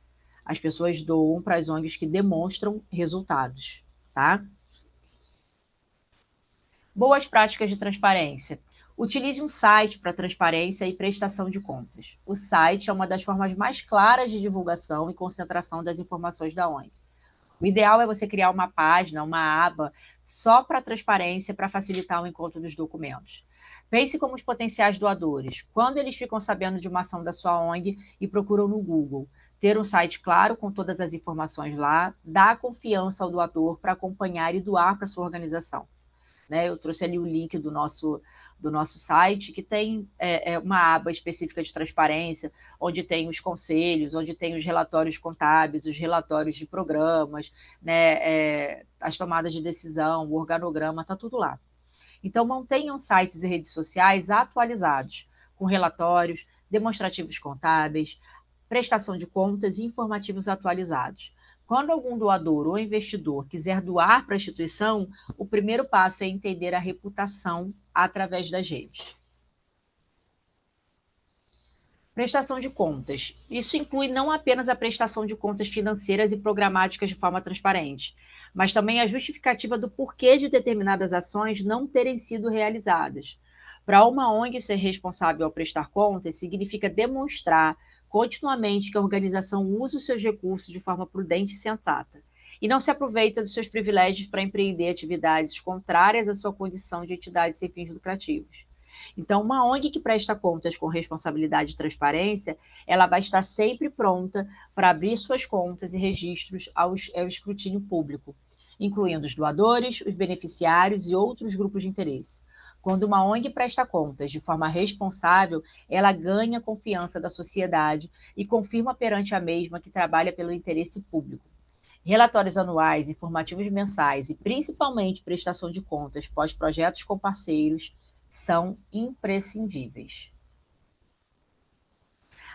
As pessoas doam para as ONGs que demonstram resultados, tá? Boas práticas de transparência. Utilize um site para transparência e prestação de contas. O site é uma das formas mais claras de divulgação e concentração das informações da ONG. O ideal é você criar uma página, uma aba, só para transparência, para facilitar o encontro dos documentos. Pense como os potenciais doadores. Quando eles ficam sabendo de uma ação da sua ONG e procuram no Google, ter um site claro com todas as informações lá, dá confiança ao doador para acompanhar e doar para a sua organização. Né? Eu trouxe ali o link do nosso site, que tem uma aba específica de transparência, onde tem os conselhos, onde tem os relatórios contábeis, os relatórios de programas, né, as tomadas de decisão, o organograma, está tudo lá. Então, mantenham sites e redes sociais atualizados, com relatórios, demonstrativos contábeis, prestação de contas e informativos atualizados. Quando algum doador ou investidor quiser doar para a instituição, o primeiro passo é entender a reputação através das redes. Prestação de contas. Isso inclui não apenas a prestação de contas financeiras e programáticas de forma transparente, mas também a justificativa do porquê de determinadas ações não terem sido realizadas. Para uma ONG ser responsável ao prestar contas, significa demonstrar continuamente que a organização usa os seus recursos de forma prudente e sensata. e não se aproveita dos seus privilégios para empreender atividades contrárias à sua condição de entidade sem fins lucrativos. Então, uma ONG que presta contas com responsabilidade e transparência, ela vai estar sempre pronta para abrir suas contas e registros ao escrutínio público, incluindo os doadores, os beneficiários e outros grupos de interesse. Quando uma ONG presta contas de forma responsável, ela ganha a confiança da sociedade e confirma perante a mesma que trabalha pelo interesse público. Relatórios anuais, informativos mensais e principalmente prestação de contas pós-projetos com parceiros são imprescindíveis.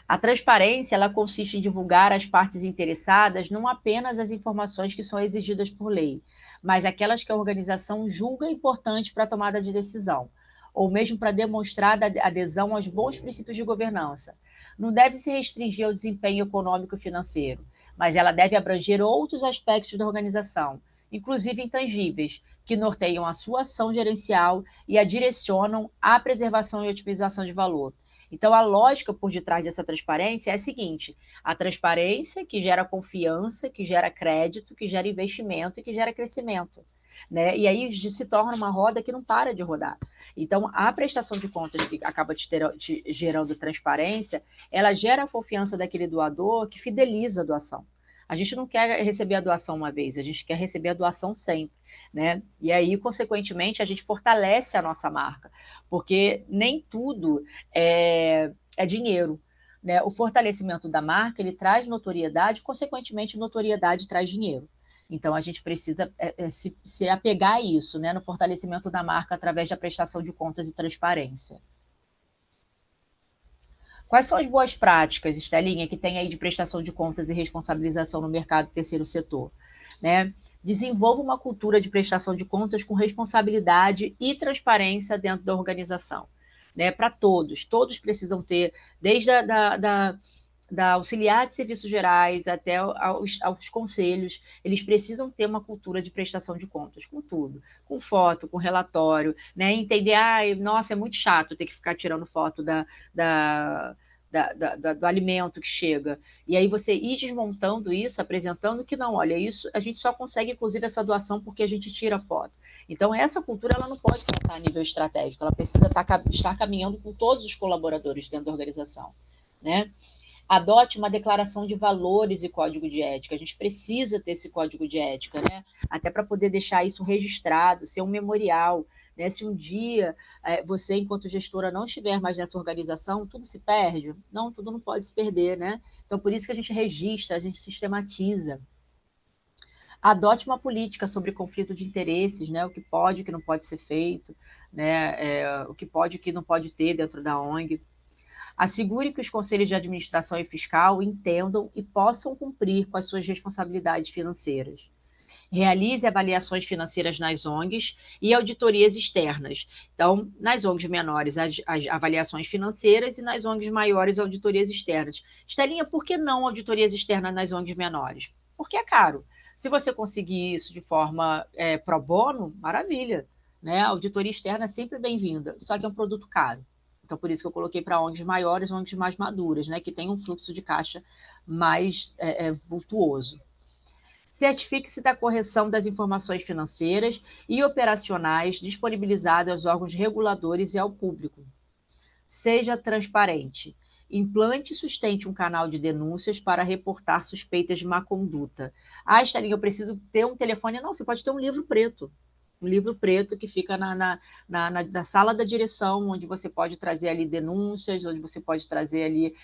A transparência, ela consiste em divulgar às partes interessadas não apenas as informações que são exigidas por lei, mas aquelas que a organização julga importantes para a tomada de decisão, ou mesmo para demonstrar a adesão aos bons princípios de governança. Não deve se restringir ao desempenho econômico e financeiro, mas ela deve abranger outros aspectos da organização, inclusive intangíveis, que norteiam a sua ação gerencial e a direcionam à preservação e otimização de valor. Então, a lógica por detrás dessa transparência é a seguinte: a transparência que gera confiança, que gera crédito, que gera investimento e que gera crescimento. Né? E aí se torna uma roda que não para de rodar. Então, a prestação de contas que acaba te gerando transparência, ela gera a confiança daquele doador que fideliza a doação. A gente não quer receber a doação uma vez, a gente quer receber a doação sempre. Né? E aí, consequentemente, a gente fortalece a nossa marca, porque nem tudo é dinheiro. Né? O fortalecimento da marca, ele traz notoriedade, consequentemente, notoriedade traz dinheiro. Então, a gente precisa se apegar a isso, né? No fortalecimento da marca através da prestação de contas e transparência. Quais são as boas práticas, Estelinha, que tem aí de prestação de contas e responsabilização no mercado terceiro setor? Né? Desenvolva uma cultura de prestação de contas com responsabilidade e transparência dentro da organização. Né? Para todos precisam ter, desde da auxiliar de serviços gerais até aos conselhos, eles precisam ter uma cultura de prestação de contas, com tudo, com foto, com relatório, né? Entender, nossa, é muito chato ter que ficar tirando foto do alimento que chega. E aí você ir desmontando isso, apresentando que não, olha, isso a gente só consegue, inclusive, essa doação porque a gente tira foto. Então, essa cultura ela não pode só estar a nível estratégico, ela precisa estar caminhando com todos os colaboradores dentro da organização. Né? Adote uma declaração de valores e código de ética. A gente precisa ter esse código de ética, né? Até para poder deixar isso registrado, ser um memorial. Né? Se um dia você, enquanto gestora, não estiver mais nessa organização, tudo se perde? Não, tudo não pode se perder, né? Então, por isso que a gente registra, a gente sistematiza. Adote uma política sobre conflito de interesses, né? O que pode e o que não pode ser feito, né? O que pode e o que não pode ter dentro da ONG. Assegure que os conselhos de administração e fiscal entendam e possam cumprir com as suas responsabilidades financeiras. Realize avaliações financeiras nas ONGs e auditorias externas. Então, nas ONGs menores, as avaliações financeiras e nas ONGs maiores, auditorias externas. Estelinha, por que não auditorias externas nas ONGs menores? Porque é caro. Se você conseguir isso de forma pro bono, maravilha. Né? A auditoria externa é sempre bem-vinda, só que é um produto caro. Então, por isso que eu coloquei para ONGs maiores, ONGs mais maduras, né, que tem um fluxo de caixa mais vultuoso. Certifique-se da correção das informações financeiras e operacionais disponibilizadas aos órgãos reguladores e ao público. Seja transparente. Implante e sustente um canal de denúncias para reportar suspeitas de má conduta. Estelinha, eu preciso ter um telefone. Não, você pode ter um livro preto. Um livro preto que fica na sala da direção, onde você pode trazer ali denúncias, onde você pode trazer ali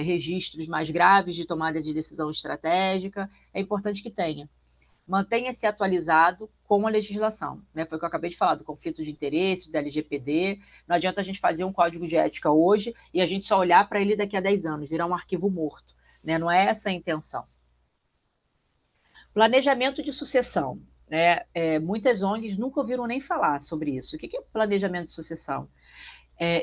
registros mais graves de tomada de decisão estratégica. É importante que tenha. Mantenha-se atualizado com a legislação. Né? Foi o que eu acabei de falar, do conflito de interesse, da LGPD. Não adianta a gente fazer um código de ética hoje e a gente só olhar para ele daqui a 10 anos, virar um arquivo morto. Né? Não é essa a intenção. Planejamento de sucessão. Né? Muitas ONGs nunca ouviram nem falar sobre isso. O que é planejamento de sucessão?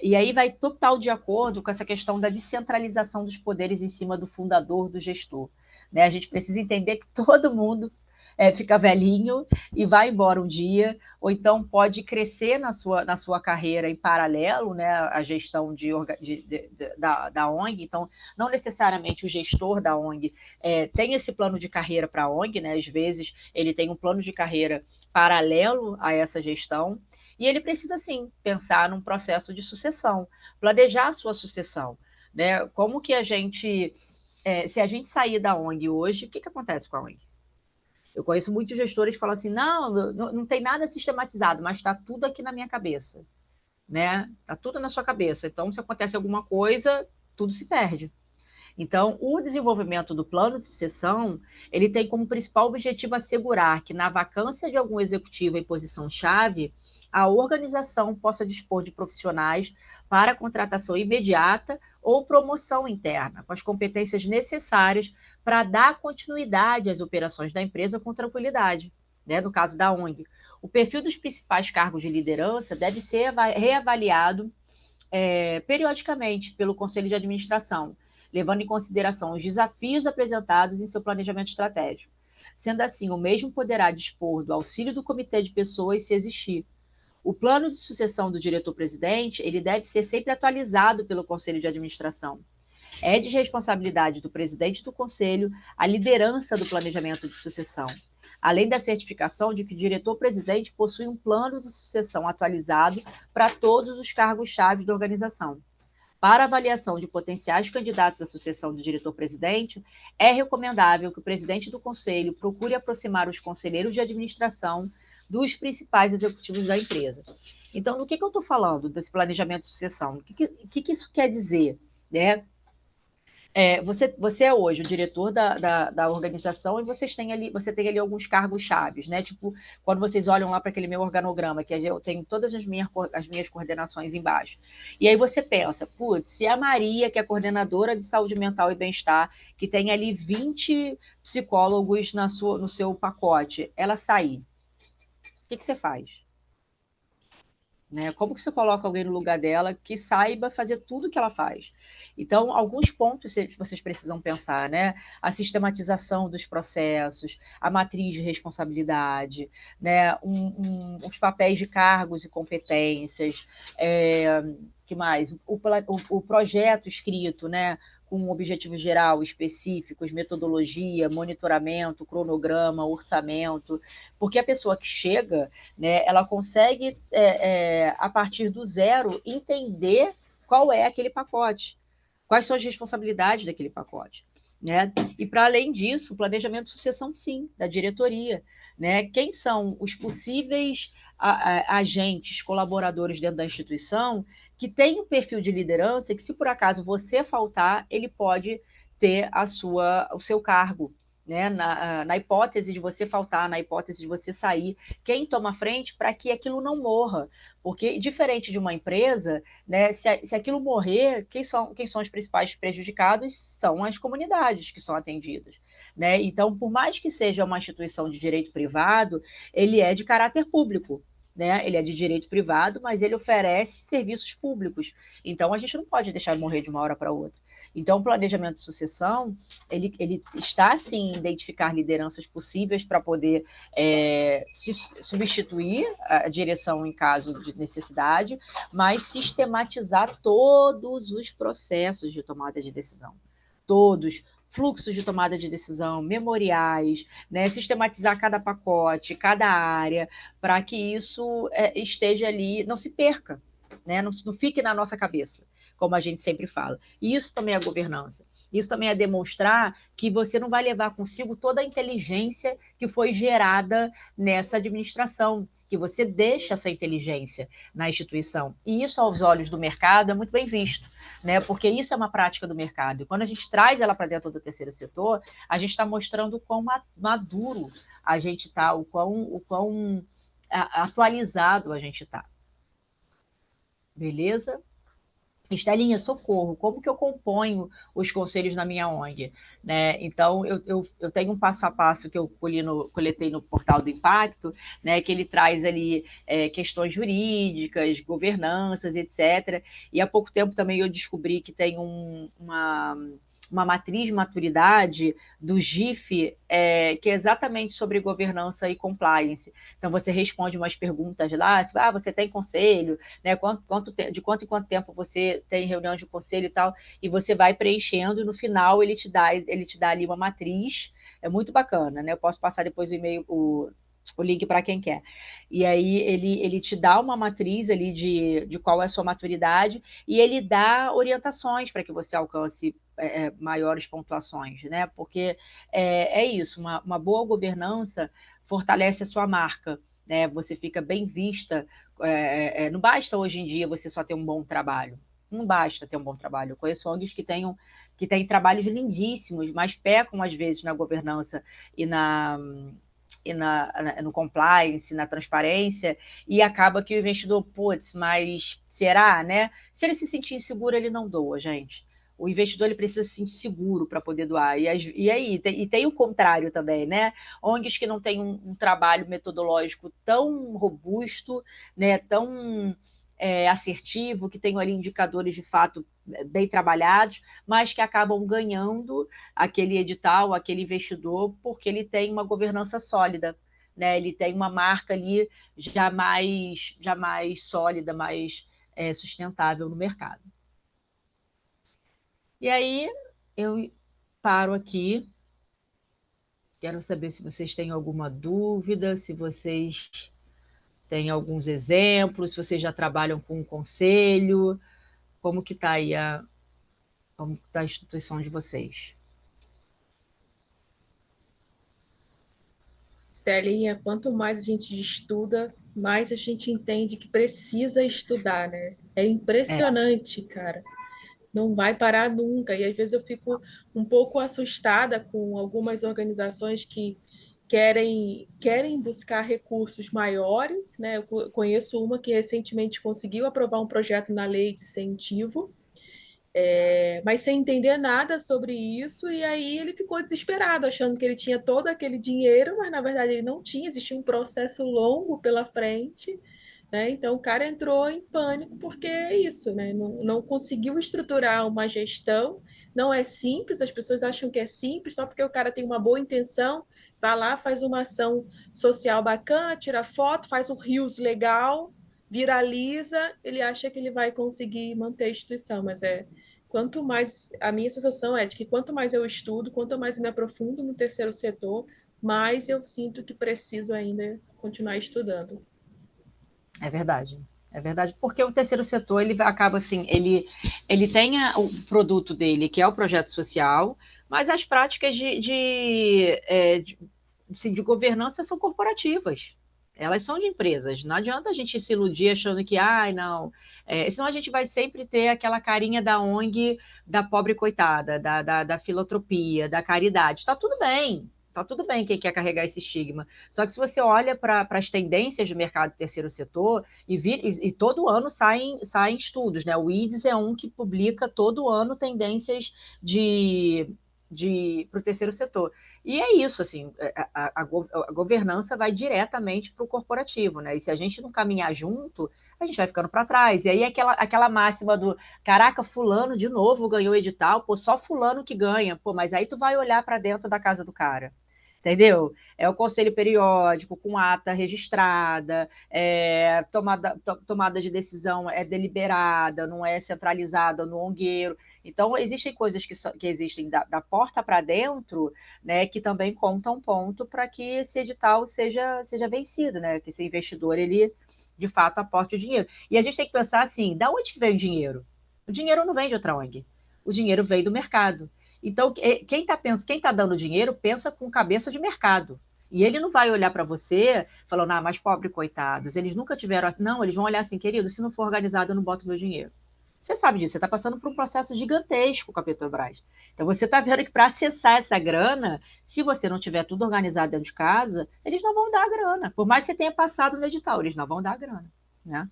E aí vai total de acordo com essa questão da descentralização dos poderes em cima do fundador, do gestor. Né? A gente precisa entender que todo mundo fica velhinho e vai embora um dia, ou então pode crescer na sua carreira em paralelo, né, a gestão da ONG. Então, não necessariamente o gestor da ONG tem esse plano de carreira para a ONG, né, às vezes ele tem um plano de carreira paralelo a essa gestão, e ele precisa, sim, pensar num processo de sucessão, planejar a sua sucessão, né? Como que a gente, se a gente sair da ONG hoje, o que acontece com a ONG? Eu conheço muitos gestores que falam assim, não tem nada sistematizado, mas está tudo aqui na minha cabeça, né? Está tudo na sua cabeça. Então, se acontece alguma coisa, tudo se perde. Então, o desenvolvimento do plano de sucessão, ele tem como principal objetivo assegurar que, na vacância de algum executivo em posição-chave, a organização possa dispor de profissionais para contratação imediata ou promoção interna, com as competências necessárias para dar continuidade às operações da empresa com tranquilidade. Né? No caso da ONG, o perfil dos principais cargos de liderança deve ser reavaliado periodicamente pelo Conselho de Administração, levando em consideração os desafios apresentados em seu planejamento estratégico. Sendo assim, o mesmo poderá dispor do auxílio do comitê de pessoas se existir. O plano de sucessão do diretor-presidente, ele deve ser sempre atualizado pelo Conselho de Administração. É de responsabilidade do presidente do Conselho a liderança do planejamento de sucessão, além da certificação de que o diretor-presidente possui um plano de sucessão atualizado para todos os cargos-chave da organização. Para avaliação de potenciais candidatos à sucessão do diretor-presidente, é recomendável que o presidente do conselho procure aproximar os conselheiros de administração dos principais executivos da empresa. Então, do que eu estou falando desse planejamento de sucessão? O que isso quer dizer? Né? Você é hoje o diretor da organização e você tem ali alguns cargos chaves, né? Tipo, quando vocês olham lá para aquele meu organograma, que eu tenho todas as minhas coordenações embaixo. E aí você pensa, putz, se a Maria, que é coordenadora de saúde mental e bem-estar, que tem ali 20 psicólogos no seu pacote, ela sair, o que você faz? Né? Como que você coloca alguém no lugar dela que saiba fazer tudo que ela faz? Então, alguns pontos vocês precisam pensar, né? A sistematização dos processos, a matriz de responsabilidade, né? Os papéis de cargos e competências, que mais? O projeto escrito, né? Com um objetivo geral, específicos, metodologia, monitoramento, cronograma, orçamento, porque a pessoa que chega, né, ela consegue, a partir do zero, entender qual é aquele pacote, quais são as responsabilidades daquele pacote. Né? E, para além disso, o planejamento de sucessão, sim, da diretoria. Né? Quem são os possíveis agentes, colaboradores dentro da instituição que têm um perfil de liderança que, se por acaso você faltar, ele pode ter o seu cargo. Né? Na hipótese de você faltar, na hipótese de você sair, quem toma frente para que aquilo não morra. Porque, diferente de uma empresa, né, se aquilo morrer, quem são os principais prejudicados? São as comunidades que são atendidas. Né? Então, por mais que seja uma instituição de direito privado, ele é de caráter público. Né? Ele é de direito privado, mas ele oferece serviços públicos. Então, a gente não pode deixar morrer de uma hora para outra. Então, o planejamento de sucessão, ele está, sim, em identificar lideranças possíveis para poder substituir a direção em caso de necessidade, mas sistematizar todos os processos de tomada de decisão. Todos. Fluxos de tomada de decisão, memoriais, né, sistematizar cada pacote, cada área, para que isso esteja ali, não se perca, né, não fique na nossa cabeça, como a gente sempre fala. E isso também é governança. Isso também é demonstrar que você não vai levar consigo toda a inteligência que foi gerada nessa administração, que você deixa essa inteligência na instituição. E isso, aos olhos do mercado, é muito bem visto, né? Porque isso é uma prática do mercado. E quando a gente traz ela para dentro do terceiro setor, a gente está mostrando o quão maduro a gente está, o quão atualizado a gente está. Beleza? Estelinha, socorro, como que eu componho os conselhos na minha ONG? Né? Então, eu tenho um passo a passo que eu coletei no portal do Impacto, né, que ele traz ali questões jurídicas, governanças, etc. E há pouco tempo também eu descobri que tem uma matriz de maturidade do GIF, que é exatamente sobre governança e compliance. Então, você responde umas perguntas lá, você tem conselho, né? De quanto em quanto tempo você tem reunião de conselho e tal, e você vai preenchendo, e no final ele te dá ali uma matriz, é muito bacana, né? Eu posso passar depois o e-mail, o link para quem quer. E aí ele te dá uma matriz ali de qual é a sua maturidade e ele dá orientações para que você alcance maiores pontuações, né? Porque é isso, uma boa governança fortalece a sua marca, né? Você fica bem vista. Não basta hoje em dia você só ter um bom trabalho. Não basta ter um bom trabalho. Eu conheço ONGs que têm trabalhos lindíssimos, mas pecam às vezes na governança e no compliance, na transparência, e acaba que o investidor, putz, mas será, né? Se ele se sentir inseguro, ele não doa, gente. O investidor ele precisa se sentir seguro para poder doar. E aí, tem o contrário também, né? ONGs que não têm um trabalho metodológico tão robusto, né? Tão assertivo, que tenham ali indicadores de fato bem trabalhados, mas que acabam ganhando aquele edital, aquele investidor, porque ele tem uma governança sólida, né? Ele tem uma marca ali já mais sólida, mais sustentável no mercado. E aí eu paro aqui. Quero saber se vocês têm alguma dúvida, se vocês têm alguns exemplos, se vocês já trabalham com um conselho, como que está aí como está a instituição de vocês?
Estelinha, quanto mais a gente estuda, mais a gente entende que precisa estudar, né? É
É,
impressionante, cara. Não vai parar nunca. E às vezes eu fico um pouco assustada com algumas organizações que querem buscar recursos maiores, né? Eu conheço uma que recentemente conseguiu aprovar um projeto na lei de incentivo, mas sem entender nada sobre isso, e aí ele ficou desesperado, achando que ele tinha todo aquele dinheiro, mas na verdade ele não tinha, existia um processo longo pela frente, né? Então o cara entrou em pânico porque é isso, né? Não conseguiu estruturar uma gestão, não é simples, as pessoas acham que é simples, só porque o cara tem uma boa intenção, vai lá, faz uma ação social bacana, tira foto, faz um reels legal, viraliza, ele acha que ele vai conseguir manter a instituição, mas quanto mais, a minha sensação é de que quanto mais eu estudo, quanto mais eu me aprofundo no terceiro setor, mais eu sinto que preciso ainda continuar estudando.
é verdade. É verdade, porque o terceiro setor ele acaba assim, ele tem o produto dele, que é o projeto social, mas as práticas de governança são corporativas. Elas são de empresas. Não adianta a gente se iludir achando que, não. Senão a gente vai sempre ter aquela carinha da ONG, da pobre coitada, da filantropia, da caridade. Está tudo bem. Está tudo bem quem quer carregar esse estigma. Só que se você olha para as tendências do mercado do terceiro setor, e todo ano saem estudos, né? O IDES é um que publica todo ano tendências para o terceiro setor. E é isso, assim, a governança vai diretamente para o corporativo, né? E se a gente não caminhar junto, a gente vai ficando para trás. E aí aquela máxima do caraca, fulano de novo ganhou o edital, pô, só fulano que ganha, pô, mas aí tu vai olhar para dentro da casa do cara. Entendeu? É o conselho periódico, com ata registrada, tomada de decisão é deliberada, não é centralizada no ongueiro. Então, existem coisas que existem da porta para dentro, né, que também contam ponto para que esse edital seja vencido, né, que esse investidor, ele, de fato, aporte o dinheiro. E a gente tem que pensar assim, da onde que vem o dinheiro? O dinheiro não vem de outra ONG. O dinheiro veio do mercado. Então, quem está dando dinheiro pensa com cabeça de mercado. E ele não vai olhar para você falando, mas pobre coitados, eles nunca tiveram. Não, eles vão olhar assim, querido, se não for organizado, eu não boto meu dinheiro. Você sabe disso, você está passando por um processo gigantesco com a Petrobras. Então, você está vendo que para acessar essa grana, se você não tiver tudo organizado dentro de casa, eles não vão dar a grana. Por mais que você tenha passado no edital, eles não vão dar a grana. Né?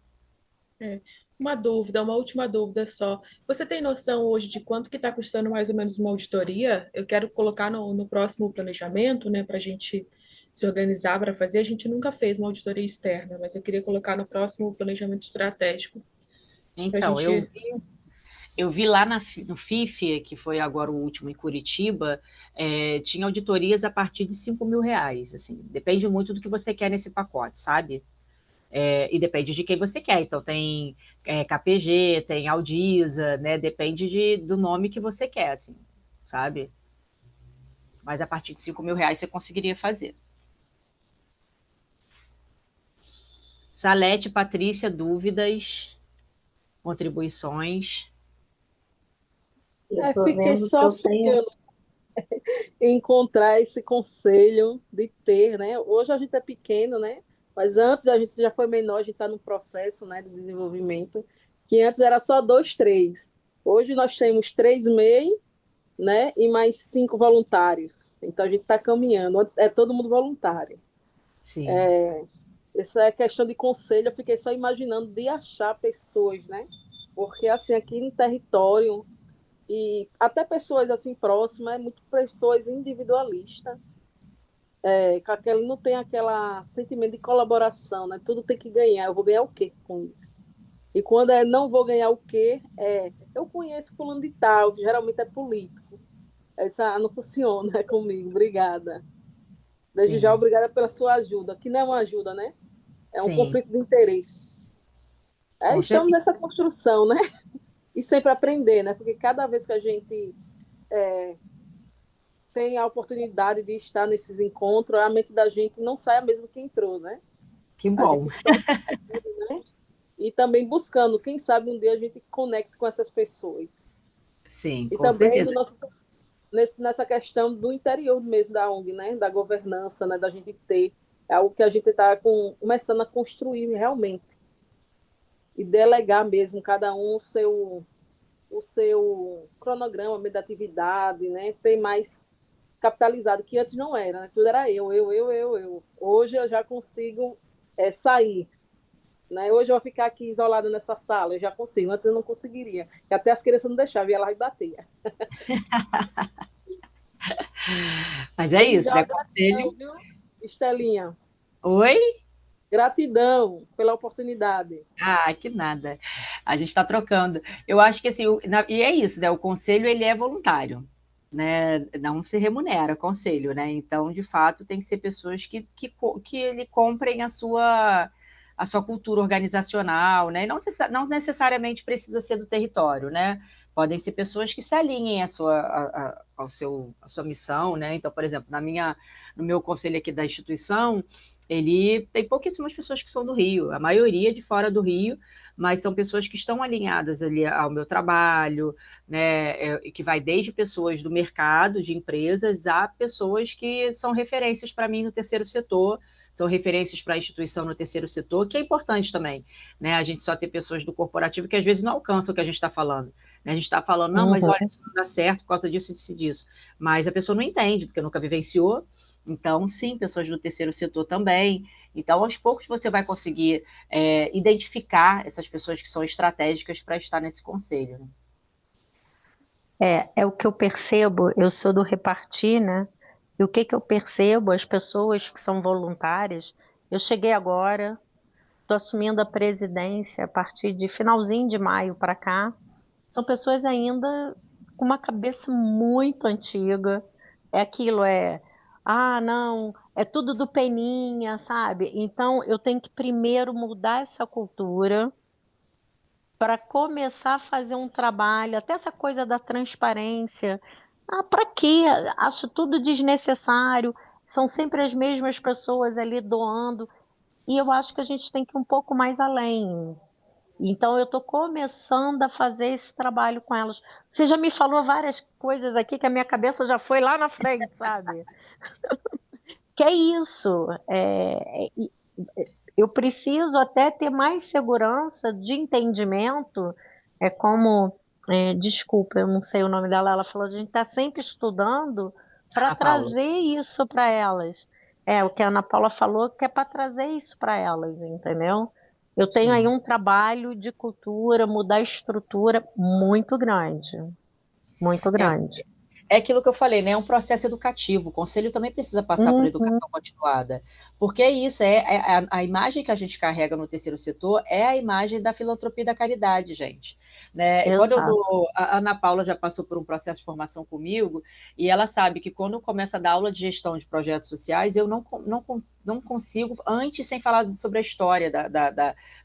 Uma dúvida, uma última dúvida só. Você tem noção hoje de quanto que está custando mais ou menos uma auditoria? Eu quero colocar no próximo planejamento, né, para a gente se organizar para fazer. A gente nunca fez uma auditoria externa, mas eu queria colocar no próximo planejamento estratégico para a
Então,
gente.
Eu vi lá no FIFE, que foi agora o último em Curitiba, tinha auditorias a partir de R$ 5.000, assim, depende muito do que você quer nesse pacote, sabe? E depende de quem você quer. Então tem KPG, tem Audisa, né? Depende do nome que você quer, assim, sabe? Mas a partir de R$ 5.000 você conseguiria fazer. Salete, Patrícia, dúvidas, contribuições?
Eu tô
Fiquei
vendo que
só
eu tenho.
sonhando em encontrar esse conselho de ter, né? Hoje a gente é pequeno, né? Mas antes a gente já foi menor, a gente está no processo, né, de desenvolvimento, que antes era só dois, três. Hoje nós temos 3 MEI, né, e mais 5 voluntários. Então a gente está caminhando. Antes é todo mundo voluntário.
Sim,
Essa é questão de conselho, eu fiquei só imaginando de achar pessoas, né? Porque assim, aqui no território, e até pessoas assim próximas, é muito pessoas individualistas, com aquele, não tem aquela sentimento de colaboração, né? Tudo tem que ganhar. Eu vou ganhar o quê com isso? E quando é não vou ganhar o quê, eu conheço fulano de tal, que geralmente é político. Essa não funciona comigo. Obrigada. Desde já,
sim,
obrigada pela sua ajuda, que não é uma ajuda, né? É um
sim,
conflito de interesse.
com
Estamos
certeza.
nessa construção, né? E sempre aprender, né? Porque cada vez que a gente tem a oportunidade de estar nesses encontros, a mente da gente não sai a mesma que entrou, né?
Que
A
bom.
gente só né? E também buscando, quem sabe um dia a gente conecte com essas pessoas.
Sim,
E
com
também
certeza.
no nosso, nessa questão do interior mesmo da ONG, né? Da governança, né? Da gente ter. É algo que a gente está começando a construir realmente. E delegar mesmo, cada um o seu cronograma da atividade, né? Ter mais capitalizado, que antes não era, né? Tudo era eu. Hoje eu já consigo sair, né? Hoje eu vou ficar aqui isolada nessa sala, eu já consigo. Antes eu não conseguiria. E até as crianças não deixavam, ia lá e batia.
Mas é
Desde
isso,
já,
né?
gratidão,
Conselho.
viu, Estelinha?
Oi?
Gratidão pela oportunidade.
Ah, que nada. A gente está trocando. Eu acho que assim, e é isso, né? O conselho ele é voluntário, né? Não se remunera conselho, né? Então, de fato, tem que ser pessoas que ele comprem a sua cultura organizacional, né? E não necessariamente precisa ser do território, né? Podem ser pessoas que se alinhem à sua missão, né? Então, por exemplo, no meu conselho aqui da instituição, ele tem pouquíssimas pessoas que são do Rio, a maioria de fora do Rio, mas são pessoas que estão alinhadas ali ao meu trabalho, né, que vai desde pessoas do mercado, de empresas, a pessoas que são referências para mim no terceiro setor, são referências para a instituição no terceiro setor, que é importante também, né, a gente só ter pessoas do corporativo que às vezes não alcançam o que a gente está falando, né, a gente está falando, não, mas olha,
Uhum.
isso não dá certo por causa disso e disso, mas a pessoa não entende, porque nunca vivenciou, então, sim, pessoas do terceiro setor também. Então, aos poucos, você vai conseguir identificar essas pessoas que são estratégicas para estar nesse conselho. Né?
É o que eu percebo, eu sou do Repartir, né? E o que que eu percebo, as pessoas que são voluntárias, eu cheguei agora, estou assumindo a presidência a partir de finalzinho de maio para cá, são pessoas ainda com uma cabeça muito antiga, ah, não, é tudo do Peninha, sabe? Então, eu tenho que primeiro mudar essa cultura, para começar a fazer um trabalho, até essa coisa da transparência. Ah, para quê? Acho tudo desnecessário. São sempre as mesmas pessoas ali doando. E eu acho que a gente tem que ir um pouco mais além. Então, eu estou começando a fazer esse trabalho com elas. Você já me falou várias coisas aqui que a minha cabeça já foi lá na frente, sabe? Que é isso. Eu preciso até ter mais segurança de entendimento, desculpa, eu não sei o nome dela, ela falou, a gente está sempre estudando para
Ana Paula.
trazer isso para elas. O que a Ana Paula falou, que é para trazer isso para elas, entendeu? Eu tenho aí
Sim.
um trabalho de cultura, mudar a estrutura muito grande, muito
É,
grande.
É aquilo que eu falei, né? É um processo educativo. O conselho também precisa passar por
Uhum.
educação continuada. Porque é isso, a imagem que a gente carrega no terceiro setor é a imagem da filantropia e da caridade, gente. Né? E quando eu
Exato.
dou. A Ana Paula já passou por um processo de formação comigo, e ela sabe que quando começa a dar aula de gestão de projetos sociais, eu não consigo, antes, sem falar sobre a história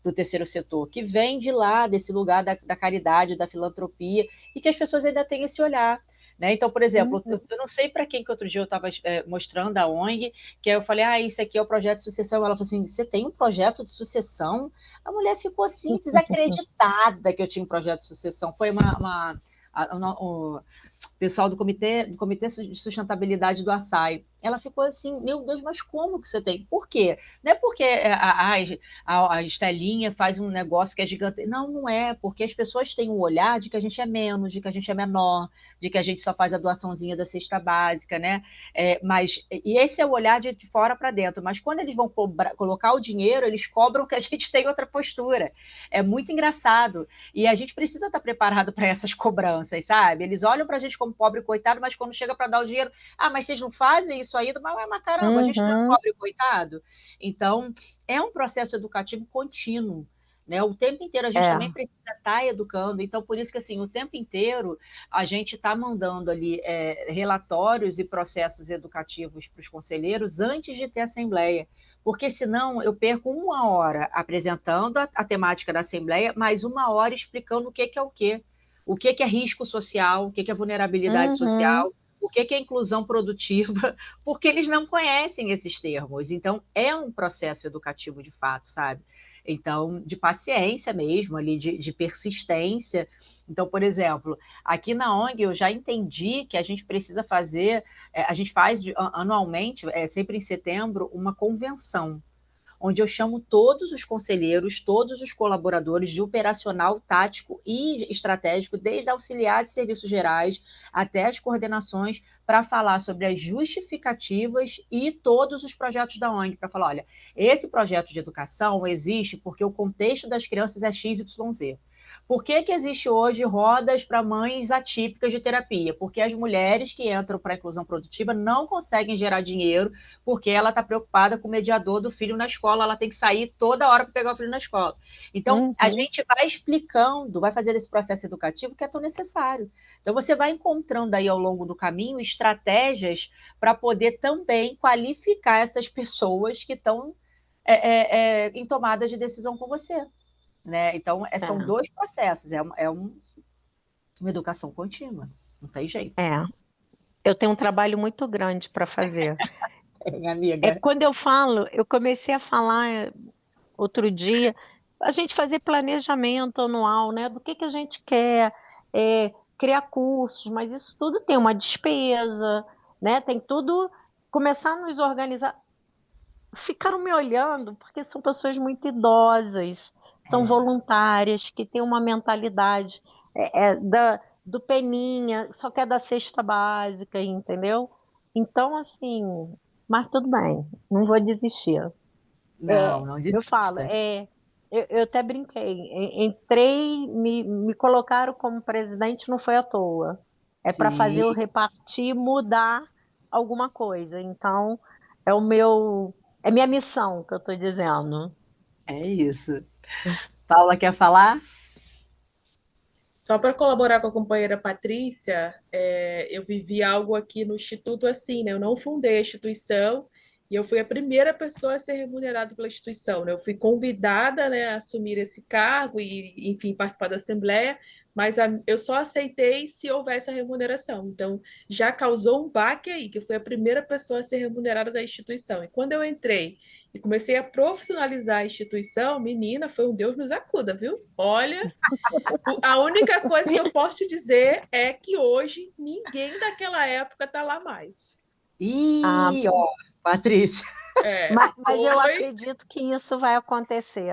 do terceiro setor, que vem de lá, desse lugar da caridade, da filantropia, e que as pessoas ainda têm esse olhar. Né? Então, por exemplo,
Uhum.
eu não sei para quem que outro dia eu estava mostrando a ONG, que aí eu falei, isso aqui é o projeto de sucessão. Ela falou assim, você tem um projeto de sucessão? A mulher ficou assim, desacreditada que eu tinha um projeto de sucessão. Foi o pessoal do Comitê de Sustentabilidade do Açaí. Ela ficou assim, meu Deus, mas como que você tem? Por quê? Não é porque a Estelinha faz um negócio que é gigante. Não, não é, porque as pessoas têm um olhar de que a gente é menos, de que a gente é menor, de que a gente só faz a doaçãozinha da cesta básica, né? E esse é o olhar de fora para dentro. Mas quando eles vão colocar o dinheiro, eles cobram que a gente tem outra postura. É muito engraçado. E a gente precisa estar preparado para essas cobranças, sabe? Eles olham para a gente como pobre coitado, mas quando chega para dar o dinheiro, mas vocês não fazem isso ainda? Mas caramba, a gente não é
Uhum.
pobre coitado? Então, é um processo educativo contínuo. Né? O tempo inteiro a gente
É.
também precisa estar educando, então por isso que assim, o tempo inteiro a gente está mandando ali relatórios e processos educativos para os conselheiros antes de ter assembleia, porque senão eu perco 1 hora apresentando a temática da assembleia, mais 1 hora explicando o que é o que é risco social, o que é vulnerabilidade
Uhum.
social, o que é inclusão produtiva, porque eles não conhecem esses termos. Então, é um processo educativo de fato, sabe? Então, de paciência mesmo, ali, de persistência. Então, por exemplo, aqui na ONG eu já entendi que a gente precisa fazer, a gente faz anualmente, sempre em setembro, uma convenção onde eu chamo todos os conselheiros, todos os colaboradores de operacional, tático e estratégico, desde auxiliar de serviços gerais até as coordenações, para falar sobre as justificativas e todos os projetos da ONG, para falar, olha, esse projeto de educação existe porque o contexto das crianças é XYZ. Por que existe hoje rodas para mães atípicas de terapia? Porque as mulheres que entram para a inclusão produtiva não conseguem gerar dinheiro porque ela está preocupada com o mediador do filho na escola, ela tem que sair toda hora para pegar o filho na escola. Então, a
Uhum.
gente vai explicando, vai fazer esse processo educativo que é tão necessário. Então, você vai encontrando aí ao longo do caminho estratégias para poder também qualificar essas pessoas que estão em tomada de decisão com você. Né? Então, são
É.
2 processos, uma educação contínua, não tem jeito.
É. Eu tenho um trabalho muito grande para fazer.
Minha amiga.
Quando eu falo, eu comecei a falar outro dia, a gente fazer planejamento anual, né? Do que a gente quer, criar cursos, mas isso tudo tem uma despesa, né? Tem tudo. Começar a nos organizar. Ficaram me olhando porque são pessoas muito idosas, são voluntárias, que têm uma mentalidade do peninha, só quer da cesta básica, entendeu? Então, assim, mas tudo bem, não vou desistir.
Não, não
Eu falo,
desista.
eu até brinquei, entrei, me colocaram como presidente, não foi à toa. É para fazer o
Sim,
repartir mudar alguma coisa. Então, é o meu, é minha missão que eu estou dizendo.
é isso. Paula quer falar?
Só para colaborar com a companheira Patrícia, eu vivi algo aqui no Instituto assim, né? Eu não fundei a instituição e eu fui a primeira pessoa a ser remunerada pela instituição, né? Eu fui convidada, né, a assumir esse cargo e, enfim, participar da assembleia, mas eu só aceitei se houvesse a remuneração. Então, já causou um baque aí, que eu fui a primeira pessoa a ser remunerada da instituição. E quando eu entrei e comecei a profissionalizar a instituição, menina, foi um Deus nos acuda, viu? Olha, a única coisa que eu posso te dizer é que hoje ninguém daquela época está lá mais.
Ah,
Ih, ó, Patrícia.
mas eu
Foi.
acredito que isso vai acontecer.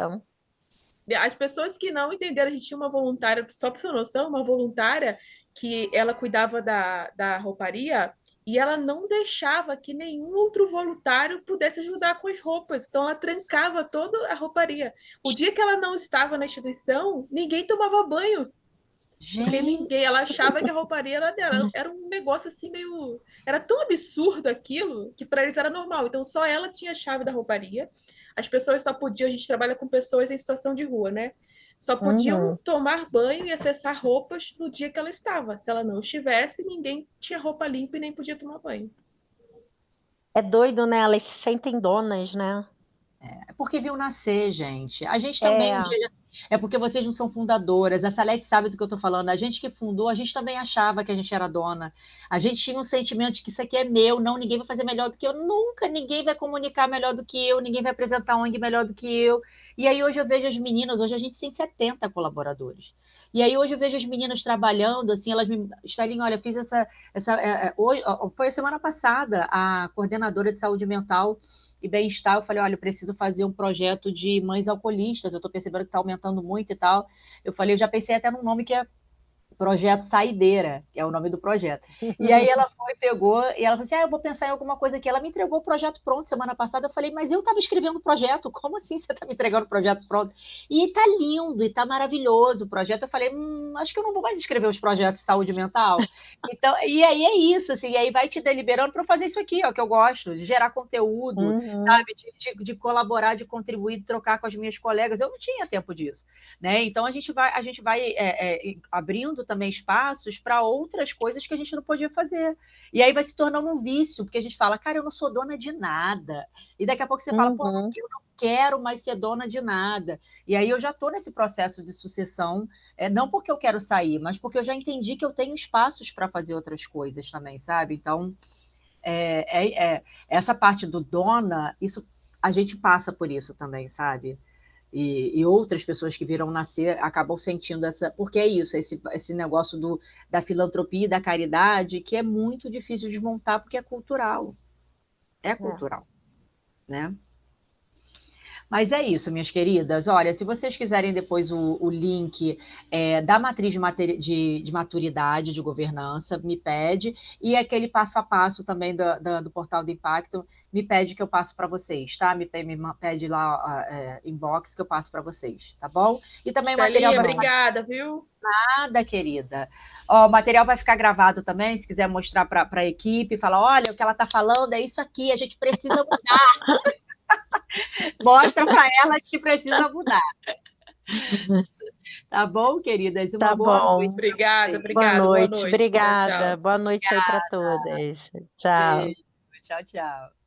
As pessoas que não entenderam, a gente tinha uma voluntária, só para você ter noção, uma voluntária que ela cuidava da rouparia e ela não deixava que nenhum outro voluntário pudesse ajudar com as roupas. Então ela trancava toda a rouparia. O dia que ela não estava na instituição, ninguém tomava banho. Porque
Gente,
ela achava que a rouparia era dela. Era um negócio assim meio. Era tão absurdo aquilo que para eles era normal. Então só ela tinha a chave da rouparia. As pessoas só podiam, a gente trabalha com pessoas em situação de rua, né? Só podiam
Uhum.
tomar banho e acessar roupas no dia que ela estava. Se ela não estivesse, ninguém tinha roupa limpa e nem podia tomar banho.
É doido, né? Elas se sentem donas, né?
é porque viu nascer, gente. A gente também um
É,
dia é porque vocês não são fundadoras. A Salete sabe do que eu estou falando. A gente que fundou, a gente também achava que a gente era dona. A gente tinha um sentimento de que isso aqui é meu, não, ninguém vai fazer melhor do que eu. Nunca ninguém vai comunicar melhor do que eu, ninguém vai apresentar ONG melhor do que eu. E aí hoje eu vejo as meninas, hoje a gente tem 70 colaboradores. E aí hoje eu vejo as meninas trabalhando, assim, elas me. Estalinho, olha, eu fiz hoje, foi a semana passada, a coordenadora de saúde mental e bem-estar, eu falei, olha, eu preciso fazer um projeto de mães alcoolistas, eu estou percebendo que está aumentando muito e tal. Eu falei, eu já pensei até num nome que é Projeto Saideira, que é o nome do projeto. E aí ela foi, pegou, e ela falou assim: eu vou pensar em alguma coisa aqui. Ela me entregou o projeto pronto semana passada. Eu falei, mas eu estava escrevendo o projeto, como assim você está me entregando o projeto pronto? E tá lindo, e tá maravilhoso o projeto. Eu falei, acho que eu não vou mais escrever os projetos de saúde mental. Então, e aí é isso, assim, e aí vai te deliberando para fazer isso aqui, ó, que eu gosto, de gerar conteúdo,
uhum.
sabe, de colaborar, de contribuir, de trocar com as minhas colegas. Eu não tinha tempo disso, né? Então a gente vai abrindo também espaços para outras coisas que a gente não podia fazer. E aí vai se tornando um vício, porque a gente fala, cara, eu não sou dona de nada. E daqui a pouco você fala, pô,
Uhum.
eu não quero mais ser dona de nada. E aí eu já estou nesse processo de sucessão, não porque eu quero sair, mas porque eu já entendi que eu tenho espaços para fazer outras coisas também, sabe? Então, essa parte do dona, isso a gente passa por isso também, sabe? E outras pessoas que viram nascer acabam sentindo essa. Porque é isso, esse negócio da filantropia e da caridade, que é muito difícil de desmontar, porque é cultural. É
É.
cultural, né? Mas é isso, minhas queridas. Olha, se vocês quiserem depois o link da matriz de maturidade de governança, me pede. E aquele passo a passo também do Portal do Impacto, me pede que eu passo para vocês, tá? Me pede lá inbox que eu passo para vocês, tá bom? E também o material
Estelinha,
vai ficar
obrigada, viu?
nada, querida. Ó, o material vai ficar gravado também, se quiser mostrar para a equipe, falar, olha, o que ela está falando é isso aqui, a gente precisa mudar. Mostra para elas que precisa mudar. Tá bom, queridas? Uma
Tá
boa noite
bom.
para
Obrigada,
vocês.
Boa
obrigada. Boa
noite.
noite. Tchau,
Obrigada.
tchau.
Boa noite aí para todas. Tchau.
Beijo. Tchau, tchau.